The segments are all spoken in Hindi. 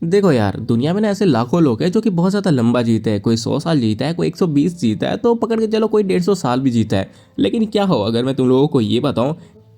देखो यार, दुनिया में ना ऐसे लाखों लोग हैं जो कि बहुत ज़्यादा लंबा जीते हैं। कोई 100 साल जीता है, कोई 120 जीता है, तो पकड़ के चलो कोई 150 साल भी जीता है। लेकिन क्या हो अगर मैं तुम लोगों को ये बताऊं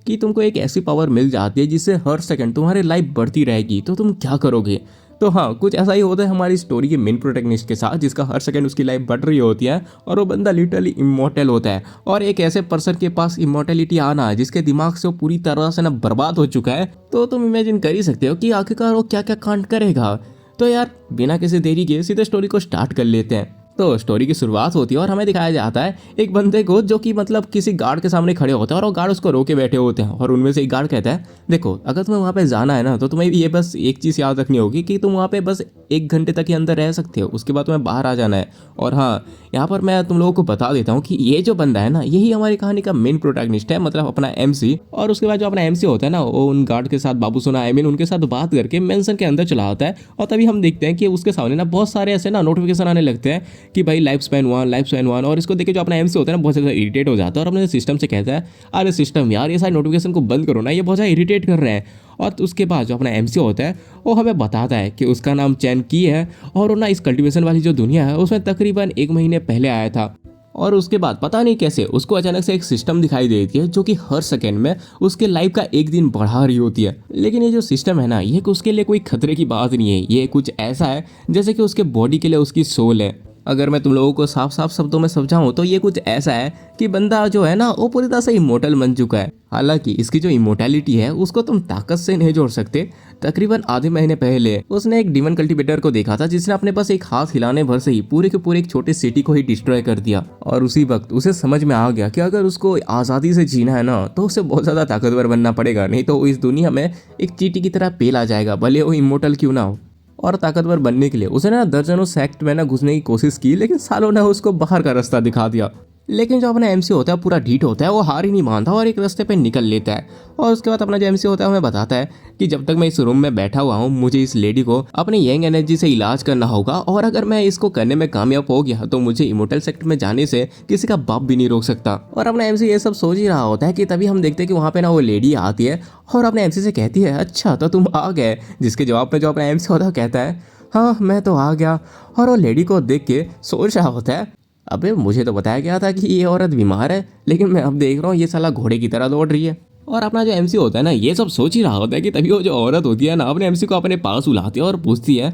कि तुमको एक ऐसी पावर मिल जाती है जिससे हर सेकंड तुम्हारी लाइफ बढ़ती रहेगी, तो तुम क्या करोगे? तो हाँ, कुछ ऐसा ही होता है हमारी स्टोरी के मेन प्रोटैगनिस्ट के साथ, जिसका हर सेकंड उसकी लाइफ बढ़ रही होती है और वो बंदा लिटरली इमॉर्टल होता है। और एक ऐसे पर्सन के पास इमॉर्टलिटी आना जिसके दिमाग से वो पूरी तरह से ना बर्बाद हो चुका है, तो तुम इमेजिन कर ही सकते हो कि आखिरकार वो क्या क्या कांड करेगा। तो यार, बिना किसी देरी के सीधे स्टोरी को स्टार्ट कर लेते हैं। तो स्टोरी की शुरुआत होती है और हमें दिखाया जाता है एक बंदे को जो कि मतलब किसी गार्ड के सामने खड़े होते हैं और वो गार्ड उसको रोके बैठे होते हैं। और उनमें से एक गार्ड कहता है, देखो अगर तुम्हें वहाँ पे जाना है ना, तो तुम्हें ये बस एक चीज़ याद रखनी होगी कि तुम वहाँ पे बस 1 घंटे तक ही अंदर रह सकते हो, उसके बाद तुम्हें बाहर आ जाना है। और हाँ, यहाँ पर मैं तुम लोगों को बता देता हूँ कि ये जो बंदा है ना, यही हमारी कहानी का मेन प्रोटैगनिस्ट है, मतलब अपना एमसी। और उसके बाद जो अपना एमसी होता है ना, वो उन गार्ड के साथ बाबू सोना उनके साथ बात करके मेंशन के अंदर चला आता है। और तभी हम देखते हैं कि उसके सामने ना बहुत सारे ऐसे ना नोटिफिकेशन आने लगते हैं कि भाई लाइफ स्पैन 1। और इसको देख के जो अपना एमसी होता है ना, बहुत ज़्यादा इरिटेट हो जाता है और अपने सिस्टम से कहता है, अरे सिस्टम यार, ये सारे नोटिफिकेशन को बंद करो ना, ये बहुत ज़्यादा इरिटेट कर रहे हैं। और तो उसके बाद जो अपना एमसी होता है वो हमें बताता है कि उसका नाम चैन की है और वो ना इस कल्टीवेशन वाली जो दुनिया है उसमें तकरीबन 1 महीने पहले आया था। और उसके बाद पता नहीं कैसे उसको अचानक से एक सिस्टम दिखाई देती है जो कि हर सेकंड में उसके लाइफ का एक दिन बढ़ा रही होती है। लेकिन ये जो सिस्टम है ना, ये उसके लिए कोई खतरे की बात नहीं है, ये कुछ ऐसा है जैसे कि उसके बॉडी के लिए उसकी सोल है। अगर मैं तुम लोगों को साफ साफ शब्दों में समझाऊं तो ये कुछ ऐसा है कि बंदा जो है ना, वो पूरी तरह से इमोर्टल बन चुका है। हालांकि इसकी जो इमोर्टैलिटी है उसको तुम ताकत से नहीं जोड़ सकते। तकरीबन आधे महीने पहले उसने एक डीमन कल्टीवेटर को देखा था जिसने अपने पास एक हाथ हिलाने भर से ही पूरे के पूरे एक छोटे सिटी को ही डिस्ट्रॉय कर दिया। और उसी वक्त उसे समझ में आ गया कि अगर उसको आज़ादी से जीना है ना, तो उसे बहुत ज़्यादा ताकतवर बनना पड़ेगा, नहीं तो वो इस दुनिया में एक चींटी की तरह पेल आ जाएगा, भले वो इमोर्टल क्यों ना हो। और ताकतवर बनने के लिए उसने ना दर्जनों सेक्ट में ना घुसने की कोशिश की, लेकिन सालों ने उसको बाहर का रास्ता दिखा दिया। लेकिन जो अपना एमसी होता है पूरा ढीठ होता है, वो हार ही नहीं मानता और एक रास्ते पे निकल लेता है। और उसके बाद अपना जो एमसी होता है हमें बताता है कि जब तक मैं इस रूम में बैठा हुआ हूँ, मुझे इस लेडी को अपनी यंग एनर्जी से इलाज करना होगा, और अगर मैं इसको करने में कामयाब हो गया तो मुझे इमोर्टल सेक्टर में जाने से किसी का बाप भी नहीं रोक सकता। और अपना एमसी ये सब सोच ही रहा होता है कि तभी हम देखते हैं कि वहाँ पे ना वो लेडी आती है और अपने एमसी से कहती है, अच्छा तो तुम आ गए। जिसके जवाब में जो अपना एमसी होता है कहता है, हाँ मैं तो आ गया। और वो लेडी को देख के सोच रहा होता है, अबे मुझे तो बताया गया था कि ये औरत बीमार है, लेकिन मैं अब देख रहा हूँ ये साला घोड़े की तरह दौड़ रही है। और अपना जो एमसी होता है ना, ये सब सोच ही रहा होता है कि तभी वो जो औरत होती है ना, अपने एमसी को अपने पास बुलाती है और पूछती है,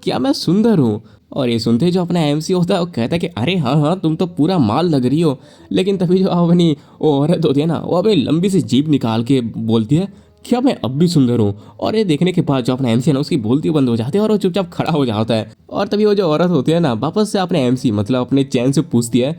क्या मैं सुंदर हूँ? और ये सुनते जो अपना एमसी होता है वो कहता है कि अरे हाँ हाँ, तुम तो पूरा माल लग रही हो। लेकिन तभी जो अपनी वो औरत होती है ना, वो अपनी लंबी सी जीभ निकाल के बोलती है, क्या मैं अब भी सुंदर हूँ? और ये देखने के बाद जो अपना एमसी है ना, उसकी बोलती बंद हो जाती है और वो चुपचाप खड़ा हो जाता है। और तभी वो जो औरत होती है ना, वापस से अपने एमसी मतलब अपने चैन से पूछती है,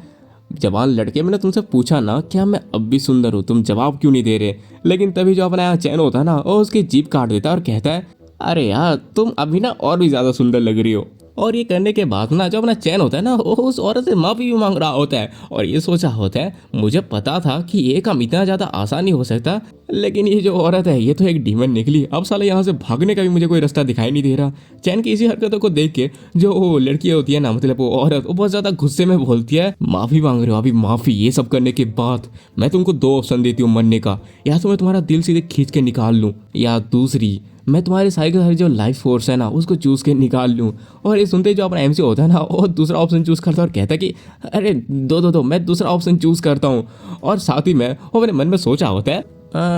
जवान लड़के, मैंने तुमसे पूछा ना क्या मैं अब भी सुंदर हूँ, तुम जवाब क्यों नहीं दे रहे? लेकिन तभी जो अपना चैन होता है ना, वो उसकी जीभ काट देता है और कहता है, अरे यार तुम अभी ना और भी ज़्यादा सुंदर लग रही हो। और ये करने के बाद ना जो अपना चैन होता है ना, वो उस औरत से माफ़ी भी मांग रहा होता है और ये सोचा होता है, मुझे पता था कि ये काम इतना ज़्यादा आसान नहीं हो सकता, लेकिन ये जो औरत है ये तो एक डीमन निकली। अब साला यहाँ से भागने का भी मुझे कोई रास्ता दिखाई नहीं दे रहा। चैन की इसी हरकतों को देख के जो वो लड़की होती है ना, मतलब वो औरत, वो बहुत ज़्यादा गुस्से में बोलती है, माफ़ी मांग रहे हो? अभी माफ़ी? ये सब करने के बाद मैं तुमको 2 ऑप्शन देती हूँ मरने का, या तो मैं तुम्हारा दिल सीधे खींच के निकाल लूँ, या दूसरी मैं तुम्हारे सारे के सारे जो लाइफ फोर्स है ना उसको चूज़ के निकाल लूँ। और ये सुनते जो अपना एमसी होता है ना, वो दूसरा ऑप्शन चूज़ करता है और कहता है कि अरे दो मैं दूसरा ऑप्शन चूज़ करता हूँ। और साथ ही में वो अपने मन में सोचा होता है,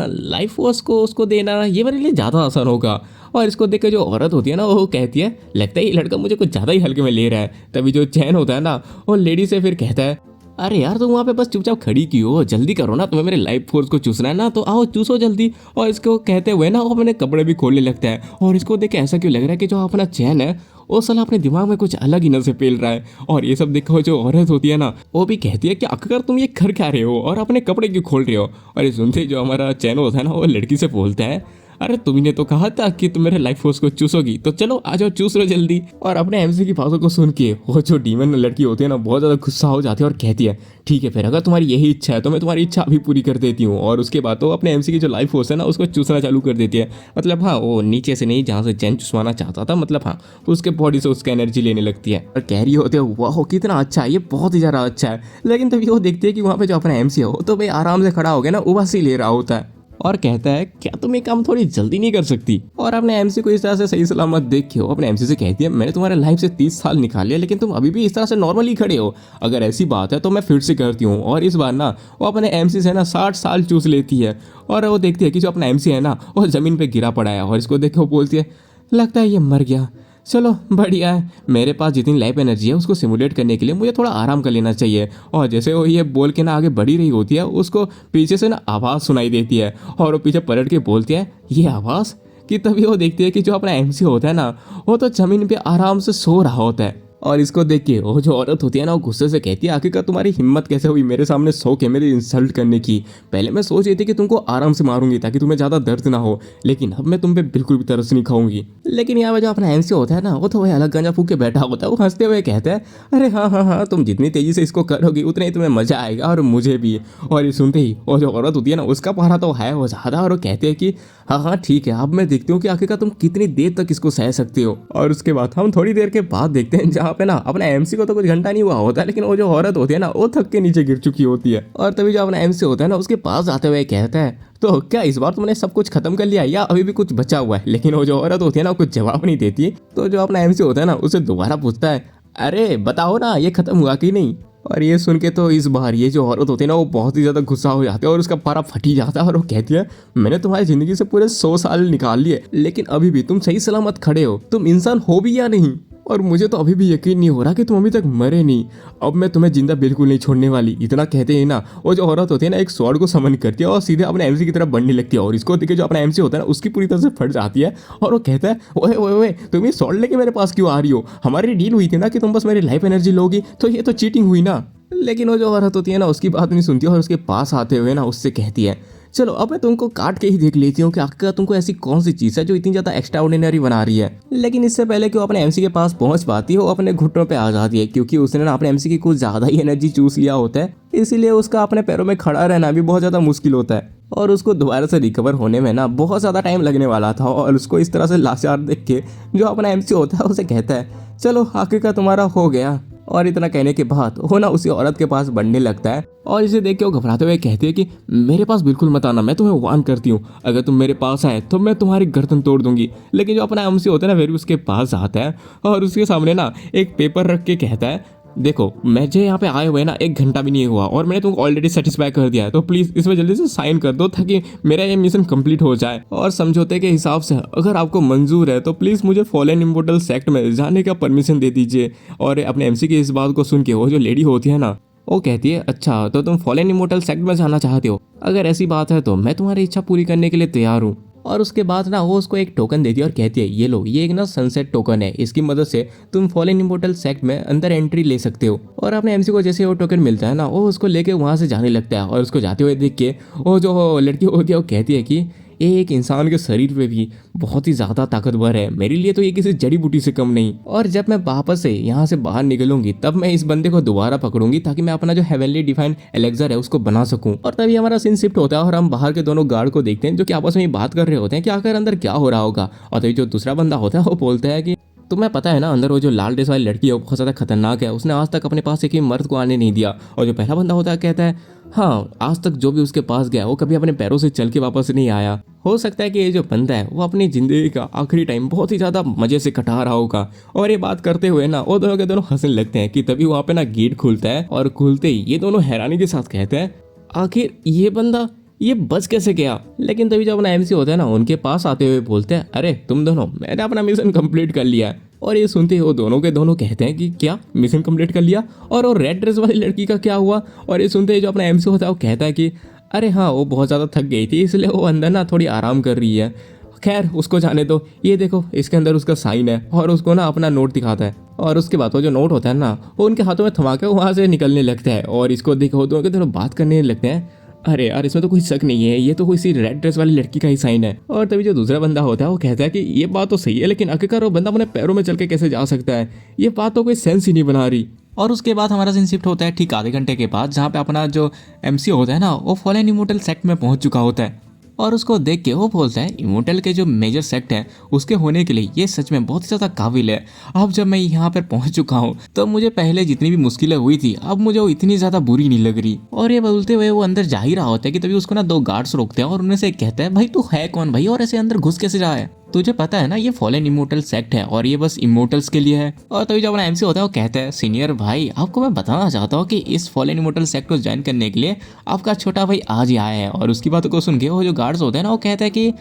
लाइफ फोर्स को उसको देना ये मेरे लिए ज़्यादा आसान होगा। और इसको देख के जो औरत होती है ना, वो कहती है, लगता है ये लड़का मुझे कुछ ज़्यादा ही हल्के में ले रहा है। तभी जो चैन होता है ना, वो लेडी से फिर कहता है, अरे यार तुम वहाँ पे बस चुपचाप खड़ी क्यों हो? जल्दी करो ना, तुम्हें मेरे लाइफ फोर्स को चूसना है ना, तो आओ चूसो जल्दी। और इसको कहते हुए ना वो अपने कपड़े भी खोलने लगता है। और इसको देख के ऐसा क्यों लग रहा है कि जो अपना चैन है वो साला अपने दिमाग में कुछ अलग ही नशे पेल रहा है। और ये सब देखो जो औरत होती है ना, वो भी कहती है कि आखिर तुम ये कर क्या रहे हो और अपने कपड़े क्यों खोल रहे हो? और ये सुनते जो हमारा चैन होता है ना, वो लड़की से बोलता है, अरे तुमने तो कहा था कि तुम मेरे लाइफ फोर्स को चूसोगी, तो चलो आ जाओ चूस लो जल्दी। और अपने एमसी की बातों को सुन के वो जो डीमन लड़की होती है ना, बहुत ज़्यादा गुस्सा हो जाती है और कहती है, ठीक है फिर अगर तुम्हारी यही इच्छा है तो मैं तुम्हारी इच्छा अभी पूरी कर देती हूँ। और उसके बाद तो अपने एमसी की जो लाइफ फोर्स है ना, उसको चूसना चालू कर देती है। मतलब हाँ, वो नीचे से नहीं, जहाँ से चैन चुसवाना चाहता था, मतलब हाँ, उसके बॉडी से उसका एनर्जी लेने लगती है और कह रही होती है, वाह कितना अच्छा है, ये बहुत ही ज़्यादा अच्छा है। लेकिन तभी वो देखती है कि वहाँ पे जो अपना एमसी है वो तो भाई आराम से खड़ा हो गया ना, उबासी ले रहा होता है। और कहता है क्या तुम ये काम थोड़ी जल्दी नहीं कर सकती। और अपने एमसी को इस तरह से सही सलामत देख के वो अपने एमसी से कहती है मैंने तुम्हारे लाइफ से 30 साल निकाल लिया लेकिन तुम अभी भी इस तरह से नॉर्मली खड़े हो, अगर ऐसी बात है तो मैं फिर से करती हूँ। और इस बार ना वो अपने एमसी से ना 60 साल चूस लेती है और वो देखती है कि जो अपना एमसी है ना वो जमीन पे गिरा पड़ा है और इसको देख के वो बोलती है लगता है ये मर गया, चलो बढ़िया है, मेरे पास जितनी लाइफ एनर्जी है उसको सिमुलेट करने के लिए मुझे थोड़ा आराम कर लेना चाहिए। और जैसे वो ये बोल के ना आगे बढ़ी रही होती है उसको पीछे से ना आवाज़ सुनाई देती है और वो पीछे पलट के बोलती है ये आवाज़, कि तभी वो देखती है कि जो अपना एमसी होता है ना वो तो ज़मीन पे आराम से सो रहा होता है। और इसको देख के वो जो औरत होती है ना वो गुस्से से कहती है आखिरकार तुम्हारी हिम्मत कैसे हुई मेरे सामने सो के मेरी इंसल्ट करने की। पहले मैं सोच रही थी कि तुमको आराम से मारूंगी ताकि तुम्हें ज़्यादा दर्द ना हो, लेकिन अब मैं तुम पे बिल्कुल भी तरस नहीं खाऊंगी। लेकिन यहाँ पे जो अपना एमसी होता है ना वो तो वही अलग गांजा फूक के बैठा होता है, वो हंसते हुए कहता है अरे हाँ हाँ हाँ तुम जितनी तेज़ी से इसको करोगी उतने ही तुम्हें मज़ा आएगा और मुझे भी। और ये सुनते ही वो जो औरत होती है ना उसका पारा तो है वो ज़्यादा, और वो कहते हैं कि हाँ हाँ ठीक है अब मैं देखती हूँ कि आखिरकार तुम कितनी देर तक इसको सह सकते हो। और उसके बाद हम थोड़ी देर के बाद देखते हैं जहाँ पे ना अपना एमसी को तो कुछ घंटा नहीं हुआ होता है लेकिन वो जो औरत होती है ना वो थक के नीचे गिर चुकी होती है। और तभी जो अपना एमसी होता है ना उसके पास आते हुए कहता है तो क्या इस बार तुमने सब कुछ खत्म कर लिया या अभी भी कुछ बचा हुआ है। लेकिन वो जो औरत होती है ना कुछ जवाब नहीं देती, तो जो अपना एमसी होता है ना उसे दोबारा पूछता है अरे बताओ ना ये खत्म हुआ कि नहीं। और ये सुन के तो इस बार ये जो औरत होती है ना वो बहुत ही ज़्यादा गुस्सा हो जाती है और उसका पारा फटी जाता है और वो कहती है मैंने तुम्हारी ज़िंदगी से पूरे 100 साल निकाल लिए लेकिन अभी भी तुम सही सलामत खड़े हो, तुम इंसान हो भी या नहीं। और मुझे तो अभी भी यकीन नहीं हो रहा कि तुम अभी तक मरे नहीं, अब मैं तुम्हें जिंदा बिल्कुल नहीं छोड़ने वाली। इतना कहते ही ना वो जो औरत होती है ना एक स्वॉर्ड को समन करती है और सीधे अपने एमसी की तरफ बढ़ने लगती है। और इसको देख के जो अपना एमसी होता है ना उसकी पूरी तरह से फट जाती है और वो कहता है ओए ओए ओए तुम ये स्वॉर्ड लेके मेरे पास क्यों आ रही हो, हमारी डील हुई थी ना कि तुम बस मेरी लाइफ एनर्जी लोगी, तो ये तो चीटिंग हुई ना। लेकिन वो जो औरत होती है ना उसकी बात नहीं सुनती और उसके पास आते हुए ना उससे कहती है चलो अब मैं तुमको काट के ही देख लेती हूँ कि आखिर तुमको ऐसी कौन सी चीज़ है जो इतनी ज़्यादा एक्स्ट्रा ऑर्डिनरी बना रही है। लेकिन इससे पहले कि वो अपने एमसी के पास पहुंच पाती है वो अपने घुटनों पे आ जाती है क्योंकि उसने ना अपने एमसी की कुछ ज़्यादा ही एनर्जी चूस लिया होता है, इसीलिए उसका अपने पैरों में खड़ा रहना भी बहुत ज़्यादा मुश्किल होता है और उसको दोबारा से रिकवर होने में ना बहुत ज़्यादा टाइम लगने वाला था। और उसको इस तरह से लाचार देख के जो अपना एमसी होता है उसे कहता है चलो आखिरकार तुम्हारा हो गया। और इतना कहने के बाद वो ना उसी औरत के पास बढ़ने लगता है और इसे देख के वो घबराते हुए कहती है कि मेरे पास बिल्कुल मत आना, मैं तुम्हें वार्न करती हूँ, अगर तुम मेरे पास आए तो मैं तुम्हारी गर्दन तोड़ दूंगी। लेकिन जो अपना एमसी होता है ना फिर उसके पास आता है और उसके सामने ना एक पेपर रख के कहता है देखो मुझे यहाँ पे आए हुए ना 1 घंटा भी नहीं हुआ और मैंने तुमको ऑलरेडी सेटिस्फाई कर दिया है, तो प्लीज़ इसमें जल्दी से साइन कर दो ताकि मेरा ये मिशन कंप्लीट हो जाए। और समझौते के हिसाब से अगर आपको मंजूर है तो प्लीज़ मुझे फॉरेन इम्पोर्टल सेक्ट में जाने का परमिशन दे दीजिए। और अपने एमसी की इस बात को सुन के वो जो लेडी होती है ना वो कहती है अच्छा तो तुम फॉरेन इम्पोर्टल सेक्ट में जाना चाहते हो, अगर ऐसी बात है तो मैं तुम्हारी इच्छा पूरी करने के लिए तैयार हूँ। और उसके बाद ना वो उसको एक टोकन देती है और कहती है ये लो ये एक ना सनसेट टोकन है, इसकी मदद से तुम फॉरेन इम्पोर्टल सेक्ट में अंदर एंट्री ले सकते हो। और अपने एमसी को जैसे वो टोकन मिलता है ना वो उसको लेके वहाँ से जाने लगता है और उसको जाते हुए देख के वो जो लड़की होती है वो कहती है कि ये एक इंसान के शरीर पे भी बहुत ही ज़्यादा ताकतवर है, मेरे लिए तो ये किसी जड़ी बूटी से कम नहीं। और जब मैं वापस से यहाँ से बाहर निकलूंगी तब मैं इस बंदे को दोबारा पकड़ूंगी ताकि मैं अपना जो हेवनली डिफाइन एलेक्सर है उसको बना सकूं। और तभी हमारा सीन शिफ्ट होता है और हम बाहर के दोनों गार्ड को देखते हैं जो कि आपस में बात कर रहे होते हैं कि आखिर अंदर क्या हो रहा होगा। और तभी जो दूसरा बंदा होता है वो बोलता है कि तुम्हें पता है ना अंदर वो जो लाल ड्रेस वाली लड़की है वो बहुत ज़्यादा खतरनाक है, उसने आज तक अपने पास एक ही मर्द को आने नहीं दिया। और जो पहला बंदा होता है कहता है हाँ आज तक जो भी उसके पास गया वो कभी अपने पैरों से चल के वापस नहीं आया, हो सकता है कि ये जो बंदा है वो अपनी ज़िंदगी का आखिरी टाइम बहुत ही ज़्यादा मज़े से कटा रहा होगा। और ये बात करते हुए ना वो दोनों के दोनों हंसने लगते हैं कि तभी वहाँ पे ना गेट खुलता है और खुलते ही ये दोनों हैरानी के साथ कहते हैं आखिर ये बंदा ये बच कैसे गया। लेकिन तभी जब अपना एमसी होता है ना उनके पास आते हुए बोलते हैं अरे तुम दोनों मैंने अपना मिशन कंप्लीट कर लिया है। और ये सुनते ही वो दोनों के दोनों कहते हैं कि क्या मिशन कंप्लीट कर लिया, और वो रेड ड्रेस वाली लड़की का क्या हुआ। और ये सुनते ही जो अपना एमसी होता है वो कहता है कि अरे हाँ वो बहुत ज़्यादा थक गई थी इसलिए वो अंदर ना थोड़ी आराम कर रही है, खैर उसको जाने दो, ये देखो इसके अंदर उसका साइन है। और उसको ना अपना नोट दिखाता है और उसके बाद वो जो नोट होता है ना वो उनके हाथों में थमा के वहाँ से निकलने लगता है। और इसको देखो दोनों के दोनों बात करने लगते हैं अरे यार इसमें तो कोई शक नहीं है, ये तो कोई सी रेड ड्रेस वाली लड़की का ही साइन है। और तभी जो दूसरा बंदा होता है वो कहता है कि ये बात तो सही है लेकिन आखिरकार वो बंदा अपने पैरों में चल के कैसे जा सकता है, ये बात तो कोई सेंस ही नहीं बना रही। और उसके बाद हमारा सीन शिफ्ट होता है ठीक आधे घंटे के बाद जहाँ पे अपना जो एमसी होता है ना वो फॉरेन इमोर्टल सेक्ट में पहुंच चुका होता है। और उसको देख के वो बोलता है इमोर्टल के जो मेजर सेक्ट है उसके होने के लिए ये सच में बहुत ही ज़्यादा काबिल है। अब जब मैं यहाँ पर पहुंच चुका हूँ तो मुझे पहले जितनी भी मुश्किलें हुई थी अब मुझे वो इतनी ज़्यादा बुरी नहीं लग रही। और ये बोलते हुए वो अंदर जा ही रहा होता है कि तभी उसको ना दो गार्ड्स रोकते हैं और उनमें से एक कहता है भाई तू है कौन भाई और ऐसे अंदर घुस कैसे रहा है, तुझे पता है ना ये फॉलन इमोर्टल सेक्ट है और ये बस इमोर्टल्स के लिए है। और तभी जो अपना एमसी होता है वो कहता है सीनियर भाई आपको मैं बताना चाहता हूँ कि इस फॉलन इमोर्टल सेक्ट को ज्वाइन करने के लिए आपका छोटा भाई आज ही आया है। और उसकी बातों को सुन के वो जो गार्ड्स होते हैं ना वो कहता है कि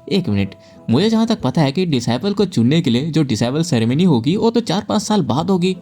एक मिनट, मुझे जहाँ तक पता है कि डिसाइबल को चुनने के लिए जो डिसाइबल सेरेमनी होगी वो तो 4-5 साल बाद होगी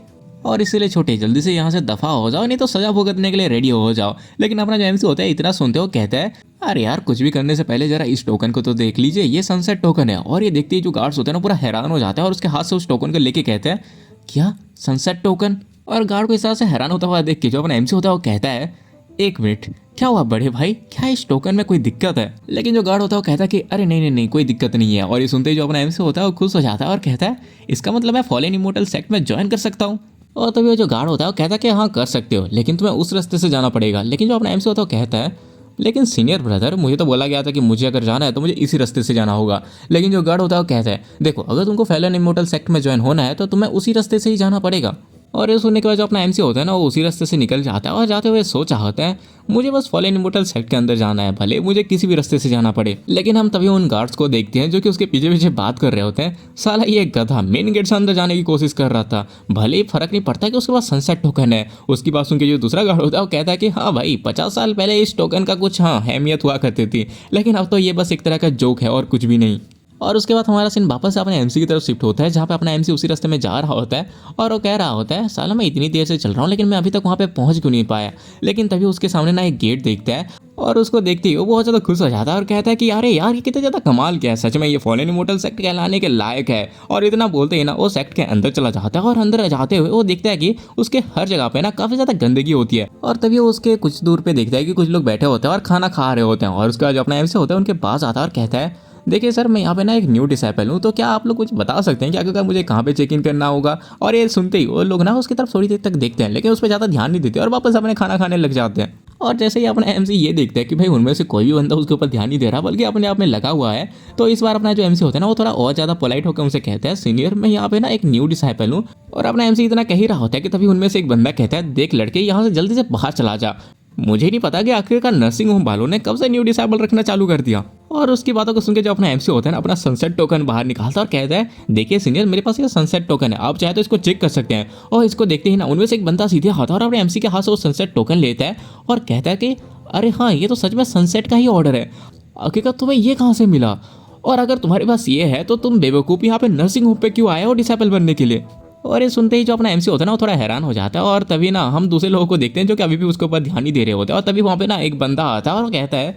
और इसीलिए छोटे जल्दी से यहाँ से दफा हो जाओ नहीं तो सजा भुगतने के लिए रेडी हो जाओ। लेकिन अपना जो एमसी होता है इतना सुनते हो कहता है अरे यार कुछ भी करने से पहले जरा इस टोकन को तो देख लीजिए, ये सनसेट टोकन है। और ये देखते ही जो गार्ड्स होते हैं ना पूरा हैरान हो जाता है और उसके हाथ से उस टोकन को लेके कहते हैं क्या सनसेट टोकन। और गार्ड को इस तरह से हैरान होता हुआ देख के जो अपना एमसी होता है वो कहता है एक मिनट क्या हुआ बड़े भाई, क्या इस टोकन में कोई दिक्कत है। लेकिन जो गार्ड होता है वो कहता है कि अरे नहीं नहीं नहीं कोई दिक्कत नहीं है। और ये सुनते ही जो अपना एमसी होता है वो खुश हो जाता है और कहता है इसका मतलब मैं फॉलन इमोर्टल सेक्ट में ज्वाइन कर सकता हूँ। और तभी वो जो गार्ड होता है वो कहता है कि हाँ कर सकते हो लेकिन तुम्हें उस रास्ते से जाना पड़ेगा। लेकिन जो अपना एमसी होता है वो कहता है लेकिन सीनियर ब्रदर मुझे तो बोला गया था कि मुझे अगर जाना है तो मुझे इसी रास्ते से जाना होगा। लेकिन जो गार्ड होता है वो कहता है देखो अगर तुमको फॉलन इमोर्टल सेक्ट में ज्वाइन होना है तो तुम्हें उसी रास्ते से ही जाना पड़ेगा। और ये सुनने के बाद जो अपना एमसी होता है ना वो उसी रास्ते से निकल जाता है और जाते हुए सोच चाहता है मुझे बस फॉलन इमोर्टल सेक्ट के अंदर जाना है भले मुझे किसी भी रास्ते से जाना पड़े। लेकिन हम तभी उन गार्ड्स को देखते हैं जो कि उसके पीछे पीछे बात कर रहे होते हैं। साला ये गधा मेन गेट से अंदर जाने की कोशिश कर रहा था, भले ही फर्क नहीं पड़ता कि उसके पास सनसेट टोकन है। उसकी बात सुन के जो दूसरा गार्ड होता है वो कहता है कि हाँ भाई 50 साल पहले इस टोकन का कुछ हाँ अहमियत हुआ करती थी लेकिन अब तो ये बस एक तरह का जोक है और कुछ भी नहीं। और उसके बाद हमारा सीन वापस से अपने एमसी की तरफ शिफ्ट होता है जहाँ पे अपना एमसी उसी रास्ते में जा रहा होता है और वो कह रहा होता है साला मैं इतनी देर से चल रहा हूँ लेकिन मैं अभी तक वहाँ पे पहुँच क्यों नहीं पाया। लेकिन तभी उसके सामने ना एक गेट देखता है और उसको देखते ही वो बहुत ज़्यादा खुश हो जाता है और कहता है कि अरे यार ये कितना ज़्यादा कमाल क्या है, सच में ये फॉलन इमोर्टल सेक्ट कहलाने के लायक है। और इतना बोलते ही ना वो सेक्ट के अंदर चला जाता है और अंदर जाते हुए वो देखता है कि उसके हर जगह पे ना काफ़ी ज़्यादा गंदगी होती है। और तभी वो उसके कुछ दूर पे देखता है कि कुछ लोग बैठे होते हैं और खाना खा रहे होते हैं। और उसका जो अपना एमसी होता है उनके पास आता है और कहता है देखिए सर मैं यहाँ पे ना एक न्यू डिसाइपल हूँ तो क्या आप लोग कुछ बता सकते हैं क्या मुझे कहाँ पे चेक इन करना होगा। और ये सुनते ही वो लोग ना उसकी तरफ थोड़ी देर तक देखते हैं लेकिन उस पर ज़्यादा ध्यान नहीं देते और वापस अपने खाना खाने लग जाते हैं। और जैसे ही अपना एमसी ये देखता है कि भाई उनमें से कोई भी बंदा उसके ऊपर ध्यान नहीं दे रहा बल्कि अपने आप में लगा हुआ है तो इस बार अपना जो एमसी होता है ना वो थोड़ा और ज़्यादा पोलाइट होकर उनसे कहता है सीनियर मैं यहाँ पे ना एक न्यू डिसाइपल हूँ। और अपना एमसी इतना कह ही रहा होता है कि तभी उनमें से एक बंदा कहता है देख लड़के यहाँ से जल्दी से बाहर चला जा, मुझे नहीं पता कि आखिरकार नर्सिंग होम वालों ने कब से न्यू डिसाइबल रखना चालू कर दिया। और उसकी बातों को सुनकर जो अपना एमसी होता है ना अपना सनसेट टोकन बाहर निकालता है और कहता है देखिए सीनियर मेरे पास ये सनसेट टोकन है, आप चाहे तो इसको चेक कर सकते हैं। और इसको देखते ही ना उनमें से एक बंदा सीधे आता है और अपने एमसी के हाथ से वो सनसेट टोकन लेता है और कहता है कि अरे हाँ ये तो सच में सनसेट का ही ऑर्डर है, आखिरकार तुम्हें ये कहाँ से मिला और अगर तुम्हारे पास ये है तो तुम बेवकूफ़ यहाँ पे नर्सिंग होम पे क्यों आए हो डिसाइबल बनने के लिए। और ये सुनते ही जो अपना एमसी होता है ना वो थोड़ा हैरान हो जाता है। और तभी ना हम दूसरे लोगों को देखते हैं जो कि अभी भी उसके ऊपर ध्यान नहीं दे रहे होते हैं। और तभी वहाँ पे ना एक बंदा आता है और कहता है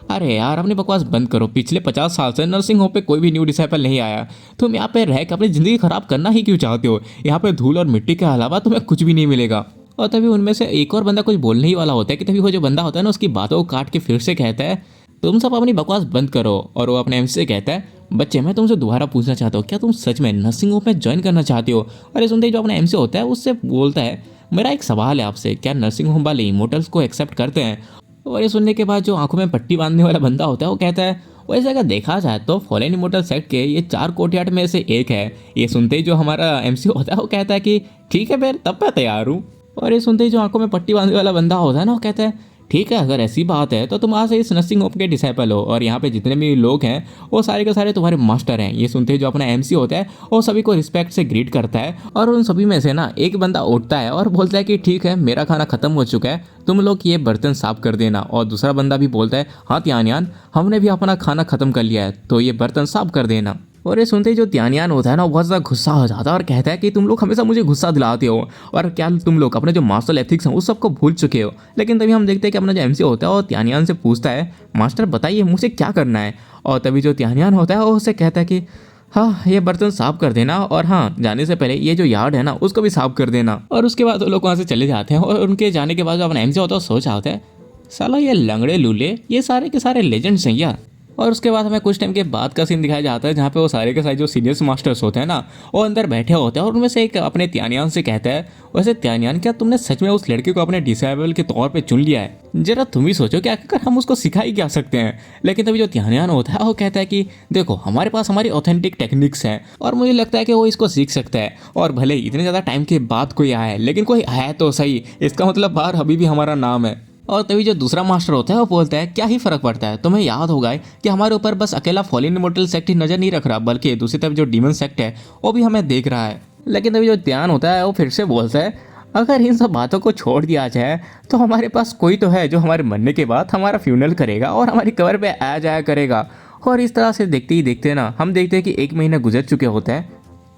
अरे यार अपनी बकवास बंद करो, पिछले 50 साल से नर्सिंग होम पे कोई भी न्यू डिसाइपल नहीं आया, तुम यहाँ पे रह के अपनी ज़िंदगी खराब करना ही क्यों चाहते हो, यहाँ पे धूल और मिट्टी के अलावा तुम्हें कुछ भी नहीं मिलेगा। और तभी उनमें से एक और बंदा कुछ बोलने ही वाला होता है कि तभी वो जो बंदा होता है ना उसकी बातों को काट के फिर से कहता है तुम सब अपनी बकवास बंद करो। और वो अपने एमसी से कहता है बच्चे मैं तुमसे दोबारा पूछना चाहता हूँ क्या तुम सच में नर्सिंग होम में ज्वाइन करना चाहते हो। और ये सुनते ही जो अपना एमसी होता है उससे बोलता है मेरा एक सवाल है आपसे, क्या नर्सिंग होम वाले इमोर्टल्स को एक्सेप्ट करते हैं। और ये सुनने के बाद जो आंखों में पट्टी बांधने वाला बंदा होता है वो कहता है वैसे अगर देखा जाए तो फॉलन इमोर्टल सेक्ट के ये 4 कोर्टयार्ड में से एक है। ये सुनते ही जो हमारा एमसी होता है वो कहता है कि ठीक है फिर तब मैं तैयार हूँ। और ये सुनते ही जो आंखों में पट्टी बांधने वाला बंदा होता है ना वो कहता है ठीक है अगर ऐसी बात है तो तुम आज से इस नर्सिंग होम के डिसाइपल हो और यहाँ पे जितने भी लोग हैं वो सारे के सारे तुम्हारे मास्टर हैं। ये सुनते ही जो अपना एमसी होता है वो सभी को रिस्पेक्ट से ग्रीट करता है। और उन सभी में से ना एक बंदा उठता है और बोलता है कि ठीक है मेरा खाना खत्म हो चुका है, तुम लोग ये बर्तन साफ कर देना। और दूसरा बंदा भी बोलता है हाँ त्यानियान हमने भी अपना खाना खत्म कर लिया है तो ये बर्तन साफ कर देना। और ये सुनते ही जो त्यानियान होता है ना वो बहुत ज़्यादा गुस्सा हो जाता है और कहता है कि तुम लोग हमेशा मुझे गुस्सा दिलाते हो और क्या तुम लोग अपने जो मार्शल एथिक्स हैं उस सबको भूल चुके हो। लेकिन तभी हम देखते हैं कि अपना जो एमसी होता है वो त्यानियान से पूछता है मास्टर बताइए मुझे क्या करना है। और तभी जो त्यानियान होता है वो उससे कहता है कि हाँ ये बर्तन साफ कर देना और हाँ जाने से पहले ये जो यार्ड है ना उसको भी साफ कर देना। और उसके बाद वो लोग वहाँ से चले जाते हैं। और उनके जाने के बाद जो अपना एमसी होता है वो सोच आता है साला ये लंगड़े लूले ये सारे के सारे लेजेंड्स हैं यार, और उसके बाद हमें कुछ टाइम के बाद का सीन दिखाया जाता है जहाँ पे वो सारे के सारे जो सीनियर्स मास्टर्स होते हैं ना, वो अंदर बैठे होते हैं और उनमें से एक अपने त्यानियान से कहता है, वैसे त्यानियान क्या तुमने सच में उस लड़के को अपने डिसेबल के तौर पे चुन लिया है? जरा तुम ही सोचो कि आखिरकार हम उसको सिखा ही क्या सकते हैं। लेकिन तभी जो त्यानियान होता है वो कहता है कि देखो हमारे पास हमारी ऑथेंटिक टेक्निक्स हैं और मुझे लगता है कि वो इसको सीख सकता है। और भले ही इतने ज़्यादा टाइम के बाद कोई आया है, लेकिन कोई आया तो सही, इसका मतलब बाहर अभी भी हमारा नाम है। और तभी जो दूसरा मास्टर होता है वो बोलता है क्या ही फर्क पड़ता है, तुम्हें याद होगा कि हमारे ऊपर बस अकेला फॉलिन इमोर्टल सेक्ट ही नजर नहीं रख रहा, बल्कि दूसरी तरफ जो डीमन सेक्ट है वो भी हमें देख रहा है। लेकिन तभी जो ध्यान होता है वो फिर से बोलता है अगर इन सब बातों को छोड़ दिया जाए तो हमारे पास कोई तो है जो हमारे मरने के बाद हमारा फ्यूनल करेगा और हमारी कबर पे आ जाया करेगा। और इस तरह से देखते ही देखते ना हम देखते हैं कि 1 महीना गुजर चुके होते हैं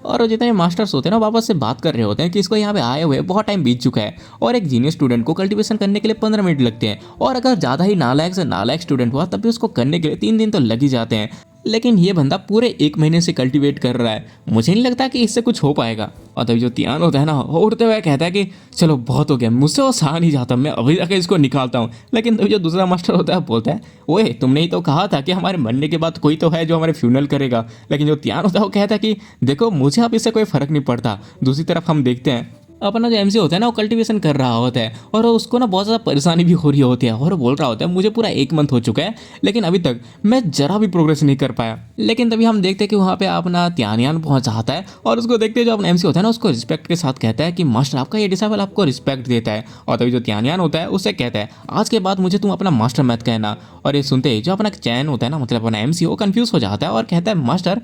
और वो जितने मास्टर्स होते हैं ना वापस से बात कर रहे होते हैं कि इसको यहाँ पे आए हुए बहुत टाइम बीत चुका है और एक जीनियस स्टूडेंट को कल्टीवेशन करने के लिए 15 मिनट लगते हैं और अगर ज़्यादा ही नालायक से नालायक स्टूडेंट हुआ तब भी उसको करने के लिए 3 दिन तो लग ही जाते हैं। लेकिन ये बंदा पूरे 1 महीने से कल्टीवेट कर रहा है, मुझे नहीं लगता कि इससे कुछ हो पाएगा। और तभी जो तियान होता है ना वो उठते हुए कहता है कि चलो बहुत हो गया, मुझसे वो सहा नहीं जाता, मैं अभी जाके इसको निकालता हूँ। लेकिन तभी जो दूसरा मास्टर होता है बोलता है ओए तुमने ही तो कहा था कि हमारे मरने के बाद कोई तो है जो हमारे फ्यूनल करेगा। लेकिन जो तियान होता है वो कहता है कि देखो मुझे अब इससे कोई फर्क नहीं पड़ता। दूसरी तरफ हम देखते हैं अपना जो एमसी होता है ना वो कल्टीवेशन कर रहा होता है और उसको ना बहुत ज़्यादा परेशानी भी हो रही होती है और वो बोल रहा होता है मुझे पूरा 1 मंथ हो चुका है लेकिन अभी तक मैं जरा भी प्रोग्रेस नहीं कर पाया। लेकिन तभी हम देखते हैं कि वहाँ पे अपना त्यानियान पहुँच जाता है और उसको देखते हैं जो अपना एमसी होता है ना उसको रिस्पेक्ट के साथ कहता है कि मास्टर आपका ये डिसाइबल आपको रिस्पेक्ट देता है। और तभी जो त्यानियान होता है उससे कहता है आज के बाद मुझे तुम अपना मास्टर मत कहना। और ये सुनते ही जो अपना चैन होता है ना मतलब अपना एमसी वो कन्फ्यूज हो जाता है और कहता है मास्टर